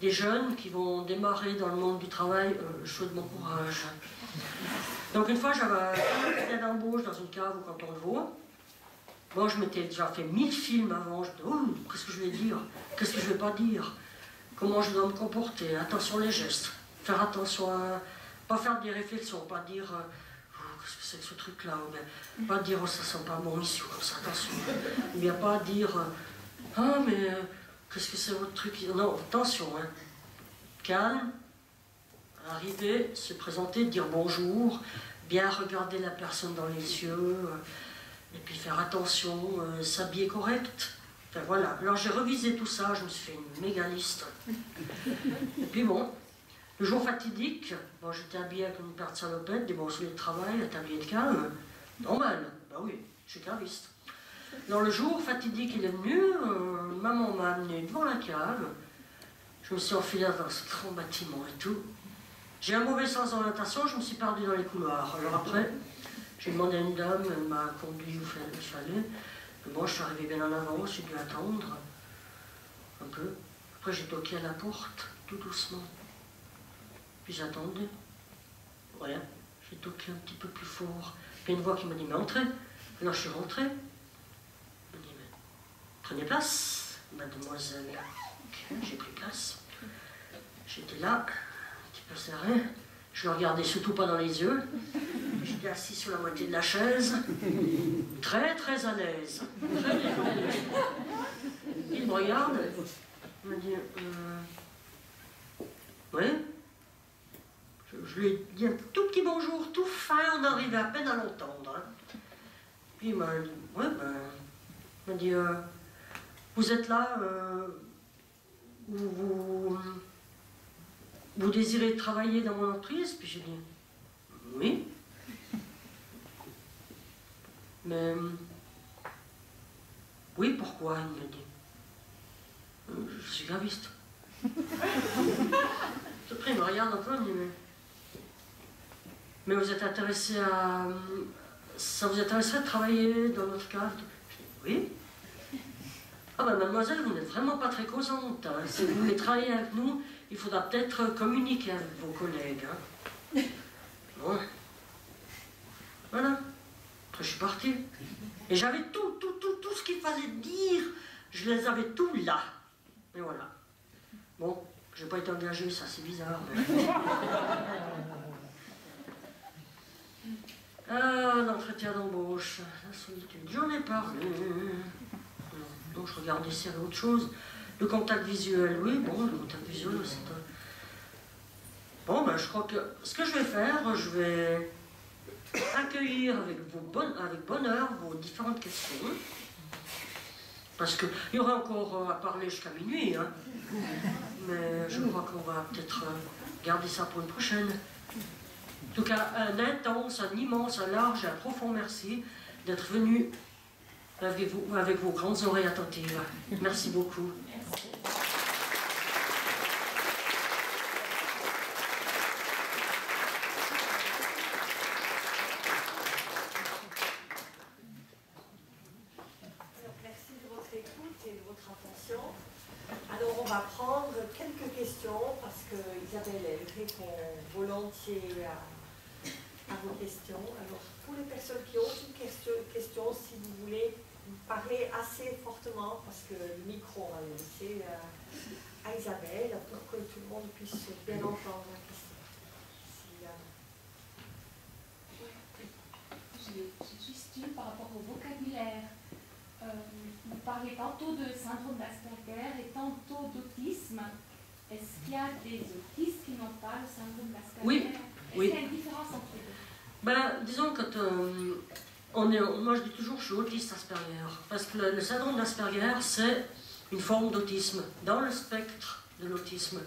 des jeunes qui vont démarrer dans le monde du travail, je souhaite bon courage. Donc une fois j'avais un entretien d'embauche dans une cave au canton de Vaud. Moi je m'étais déjà fait 1000 films avant, je me disais, oh, qu'est-ce que je vais dire, qu'est-ce que je vais pas dire, comment je dois me comporter, attention les gestes, faire attention à... Pas faire des réflexions, pas dire oh, qu'est-ce que c'est que ce truc-là, ou bien pas dire oh, ça sent pas bon ici, comme ça, attention. Ou bien pas dire ah mais qu'est-ce que c'est votre truc. Non, attention, hein. Calme, arriver, se présenter, dire bonjour, bien regarder la personne dans les yeux, et puis faire attention, s'habiller correct. Enfin voilà, alors j'ai revisé tout ça, je me suis fait une méga liste. Et puis bon. Le jour fatidique, bon, j'étais habillé avec une paire de salopettes, des bons souliers de travail, un tablier de cave, normal, bah oui, je suis caviste. Dans le jour fatidique, il est venu, maman m'a amené devant la cave, je me suis enfilé dans ce grand bâtiment et tout. J'ai un mauvais sens d'orientation, je me suis perdu dans les couloirs. Alors après, j'ai demandé à une dame, elle m'a conduit où il fallait. Mais bon, je suis arrivé bien en avant, j'ai dû attendre un peu. Après, j'ai toqué à la porte, tout doucement. Puis j'attendais. Voilà, j'ai toqué un petit peu plus fort. Puis une voix qui m'a dit, mais entrez. Alors je suis rentré. Elle m'a dit, mais prenez place, mademoiselle. Ok, j'ai pris place. J'étais là, un petit peu serré. Je le regardais surtout pas dans les yeux. J'étais assis sur la moitié de la chaise. Très très à l'aise. Très détendu. Il me regarde. Il me dit, oui. Je lui ai dit un tout petit bonjour, tout fin, on arrivait à peine à l'entendre. Hein. Puis il m'a dit, ouais, ben, il m'a dit, vous êtes là, vous désirez travailler dans mon entreprise? Puis j'ai dit, oui. Mais, oui, pourquoi? Il m'a dit, je suis graviste. Après, il me regarde un peu, il me dit, mais vous êtes intéressé à... Ça vous intéresserait de travailler dans notre cave? Je dis, oui. Ah ben mademoiselle, vous n'êtes vraiment pas très causante. Hein. Si vous voulez travailler avec nous, il faudra peut-être communiquer avec vos collègues. Hein. Bon. Voilà. Après, je suis parti. Et j'avais tout ce qu'il fallait dire. Je les avais tous là. Et voilà. Bon, je n'ai pas été engagé, ça c'est bizarre. Mais... Ah, l'entretien d'embauche, la solitude, j'en ai parlé. Donc je regardais s'il y avait autre chose. Le contact visuel, oui, bon, le contact visuel, c'est un... Bon, ben je crois que ce que je vais faire, je vais accueillir avec bonheur vos différentes questions. Parce qu'il y aura encore à parler jusqu'à minuit, hein. Mais je crois qu'on va peut-être garder ça pour une prochaine. En tout cas, un intense, un immense, un large et un profond merci d'être venu avec vos grandes oreilles attentives. Merci beaucoup. Merci. Merci de votre écoute et de votre attention. Alors on va prendre quelques questions parce que Isabelle elle répond volontiers à vos questions. Alors pour les personnes qui ont une question, si vous voulez parler assez fortement parce que le micro on va le laisser à Isabelle pour que tout le monde puisse bien entendre la question. J'ai juste une par rapport au vocabulaire. Vous parlez tantôt de syndrome d'Asperger et tantôt d'autisme. Est-ce qu'il y a des autistes qui n'ont pas le syndrome d'Asperger? Oui. Est-ce qu'il y a une différence entre les deux? Ben, disons que moi je dis toujours que je suis autiste Asperger. Parce que le syndrome d'Asperger, c'est une forme d'autisme, dans le spectre de l'autisme.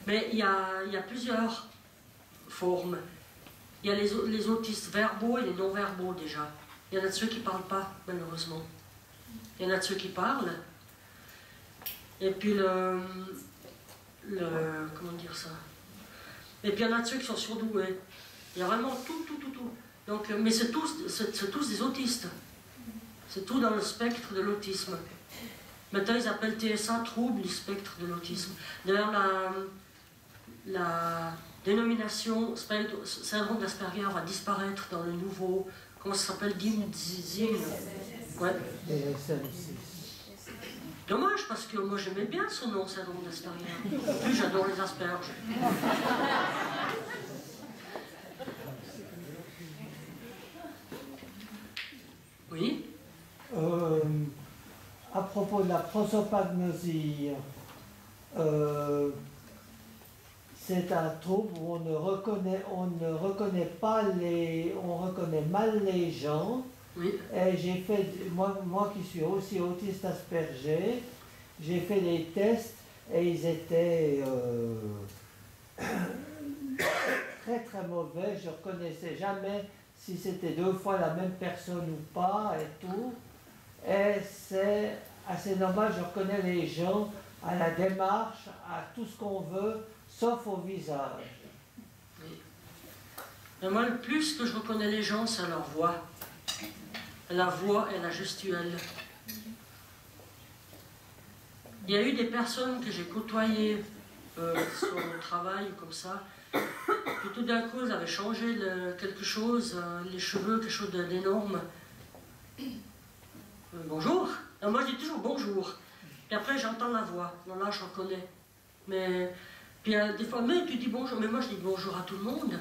Mais il y a plusieurs formes. Il y a les autistes verbaux et les non-verbaux déjà. Il y en a de ceux qui ne parlent pas, malheureusement. Il y en a de ceux qui parlent. Et puis comment dire ça? Et puis il y en a de ceux qui sont surdoués. Il y a vraiment tout. Donc, mais c'est tous des autistes. C'est tout dans le spectre de l'autisme. Maintenant, ils appellent TSA trouble du spectre de l'autisme. D'ailleurs, la dénomination syndrome d'Asperger va disparaître dans le nouveau, comment ça s'appelle, DSM. Ouais. Dommage, parce que moi j'aimais bien ce nom, syndrome d'Asperger. En plus, j'adore les asperges. Oui. À propos de la prosopagnosie, c'est un trouble où on reconnaît mal les gens. Oui. Et j'ai fait, moi qui suis aussi autiste Asperger, j'ai fait les tests et ils étaient très mauvais. Je ne reconnaissais jamais si c'était 2 fois la même personne ou pas et tout. Et c'est assez normal, je reconnais les gens à la démarche, à tout ce qu'on veut, sauf au visage. Oui. Et moi, le plus que je reconnais les gens, c'est leur voix. La voix et la gestuelle. Il y a eu des personnes que j'ai côtoyées sur mon travail, comme ça, puis tout d'un coup, ils avaient changé quelque chose, les cheveux, quelque chose d'énorme. Bonjour. Alors moi, je dis toujours bonjour. Puis après, j'entends la voix. Non, là, je reconnais. Mais, puis des fois, mais tu dis bonjour. Mais moi, je dis bonjour à tout le monde.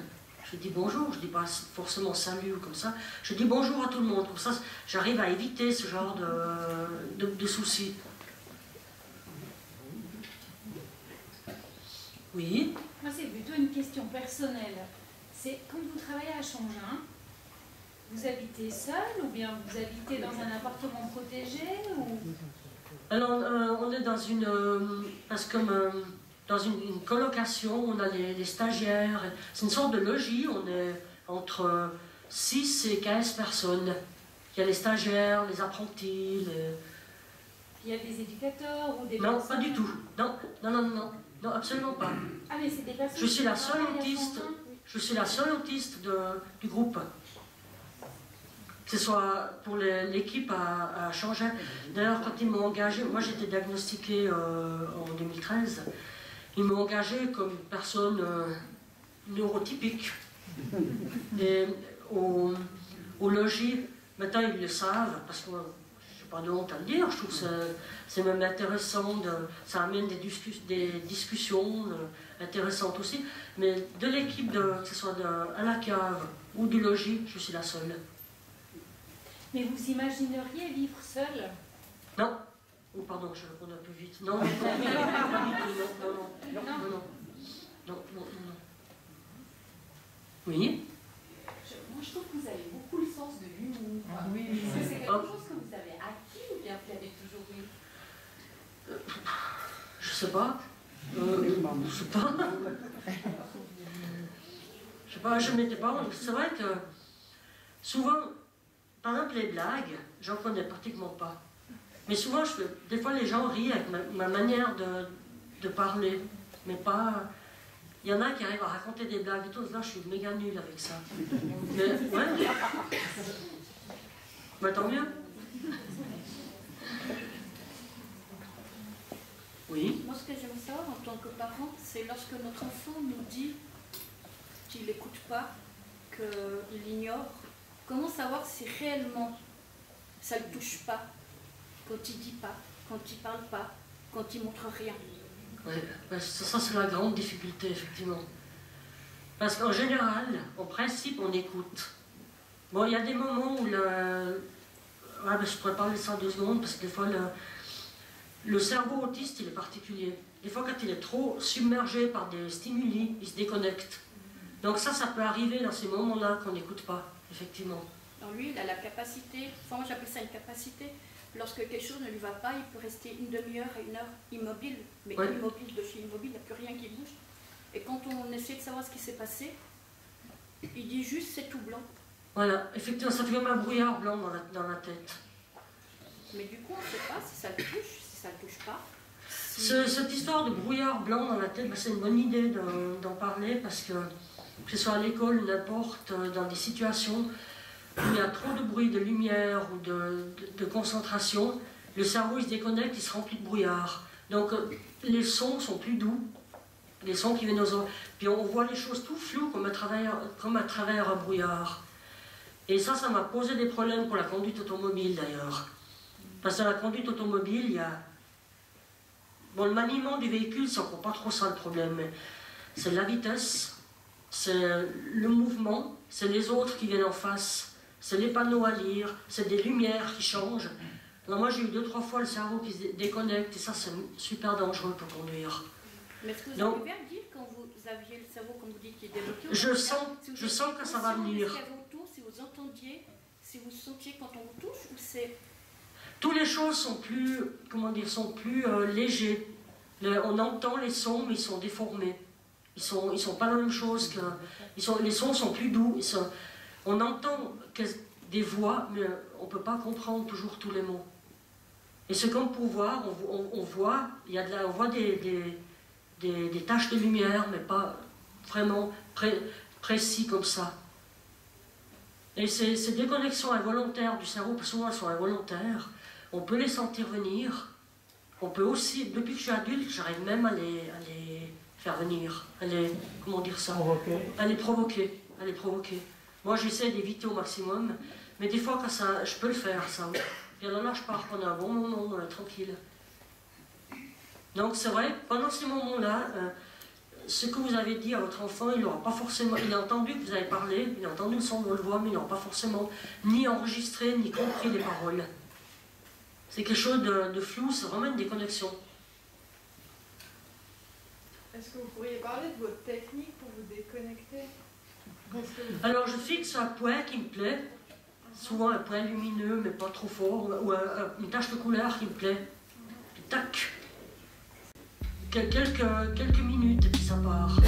Je dis bonjour, je dis pas forcément salut ou comme ça. Je dis bonjour à tout le monde. Comme ça, j'arrive à éviter ce genre de soucis. Oui. Moi, c'est plutôt une question personnelle. C'est quand vous travaillez à Changin, vous habitez seul ou bien vous habitez dans un appartement protégé ou... Alors, on est dans une... parce que dans une colocation, on a les stagiaires. C'est une sorte de logis, on est entre 6 et 15 personnes. Il y a les stagiaires, les apprentis, Il y a des éducateurs ou des Non, personnes... pas du tout. Non, absolument pas. Ah, mais c'est des personnes... Je suis la qui seule travaillent à autiste. Changin. Je suis la seule autiste du groupe. Que ce soit pour l'équipe à Changin. D'ailleurs, quand ils m'ont engagé, moi j'étais diagnostiquée en 2013, ils m'ont engagée comme personne neurotypique. Et au logis, maintenant ils le savent, parce que je n'ai pas de honte à le dire, je trouve que c'est même intéressant, ça amène des discussions intéressantes aussi. Mais de l'équipe, que ce soit à la cave ou du logis, je suis la seule. Mais vous imagineriez vivre seul? Non. Oh, pardon, je réponds un peu vite. Non, non. Oui. Moi, je trouve que vous avez beaucoup le sens de l'humour. Oui. Est-ce que c'est quelque chose que vous avez acquis ou bien vous l'avez toujours eu? Je sais pas. Je sais pas. Je sais pas, je m'étais pas... C'est vrai que souvent, par exemple les blagues, j'en connais pratiquement pas. Mais souvent, des fois les gens rient avec ma manière de parler. Mais pas... Il y en a qui arrivent à raconter des blagues et tout, là je suis méga nulle avec ça. Mais ouais. Bah tant mieux. Oui. Moi, ce que j'aime savoir en tant que parent, c'est lorsque notre enfant nous dit qu'il n'écoute pas, qu'il ignore, comment savoir si réellement ça ne le touche pas, quand il ne dit pas, quand il ne parle pas, quand il ne montre rien. Oui, ça c'est la grande difficulté, effectivement. Parce qu'en général, en principe, on écoute. Bon, il y a des moments où je pourrais parler de ça en 2 secondes, parce que des fois, le cerveau autiste, il est particulier. Des fois, quand il est trop submergé par des stimuli, il se déconnecte. Donc ça peut arriver dans ces moments-là qu'on n'écoute pas, effectivement. Alors lui, il a la capacité, enfin moi j'appelle ça une capacité, lorsque quelque chose ne lui va pas, il peut rester une demi-heure à 1 heure immobile, mais ouais. Immobile de chez immobile, il n'y a plus rien qui bouge. Et quand on essaie de savoir ce qui s'est passé, il dit juste c'est tout blanc. Voilà, effectivement, ça fait comme un brouillard blanc dans la tête. Mais du coup, on ne sait pas si ça le touche, si ça ne le touche pas. Cette histoire de brouillard blanc dans la tête, c'est une bonne idée d'en parler parce que ce soit à l'école, n'importe, dans des situations où il y a trop de bruit, de lumière ou de concentration, le cerveau il se déconnecte, il se remplit de brouillard. Donc les sons sont plus doux, les sons qui viennent aux oreilles. Puis on voit les choses tout floues comme à travers un brouillard. Et ça m'a posé des problèmes pour la conduite automobile d'ailleurs. Parce que dans la conduite automobile, il y a... Bon, le maniement du véhicule, c'est encore pas trop ça le problème. C'est la vitesse, c'est le mouvement, c'est les autres qui viennent en face, c'est les panneaux à lire, c'est des lumières qui changent. Alors moi, j'ai eu 2-3 fois le cerveau qui se déconnecte et ça, c'est super dangereux pour conduire. Mais est-ce que vous arrivez à me dire quand vous aviez le cerveau, comme vous dites, qui est débloqué? Je sens que ça va venir. Si vous entendiez, si vous sentiez quand on vous touche, ou c'est... Toutes les choses sont plus, comment dire, sont plus légers. On entend les sons, mais ils sont déformés. Ils sont pas la même chose que... les sons sont plus doux. On entend des voix, mais on ne peut pas comprendre toujours tous les mots. Et c'est comme pour voir, on voit, on voit des taches de lumière, mais pas vraiment précis comme ça. Et ces déconnexions involontaires du cerveau, parce que souvent elles sont involontaires, on peut les sentir venir. On peut aussi, depuis que je suis adulte, j'arrive même à les faire venir, à les, comment dire ça, à les provoquer. Moi j'essaie d'éviter au maximum, mais des fois quand ça, je peux le faire ça. Et alors là je pars pendant un bon moment, tranquille. Donc c'est vrai, pendant ces moments-là, ce que vous avez dit à votre enfant, il n'aura pas forcément, il a entendu que vous avez parlé, il a entendu le son de votre voix, mais il n'aura pas forcément ni enregistré, ni compris les paroles. C'est quelque chose de flou, c'est vraiment une déconnexion. Est-ce que vous pourriez parler de votre technique pour vous déconnecter? Alors je fixe un point qui me plaît, souvent un point lumineux mais pas trop fort, ou une tache de couleur qui me plaît. Puis tac, quelques minutes et puis ça part.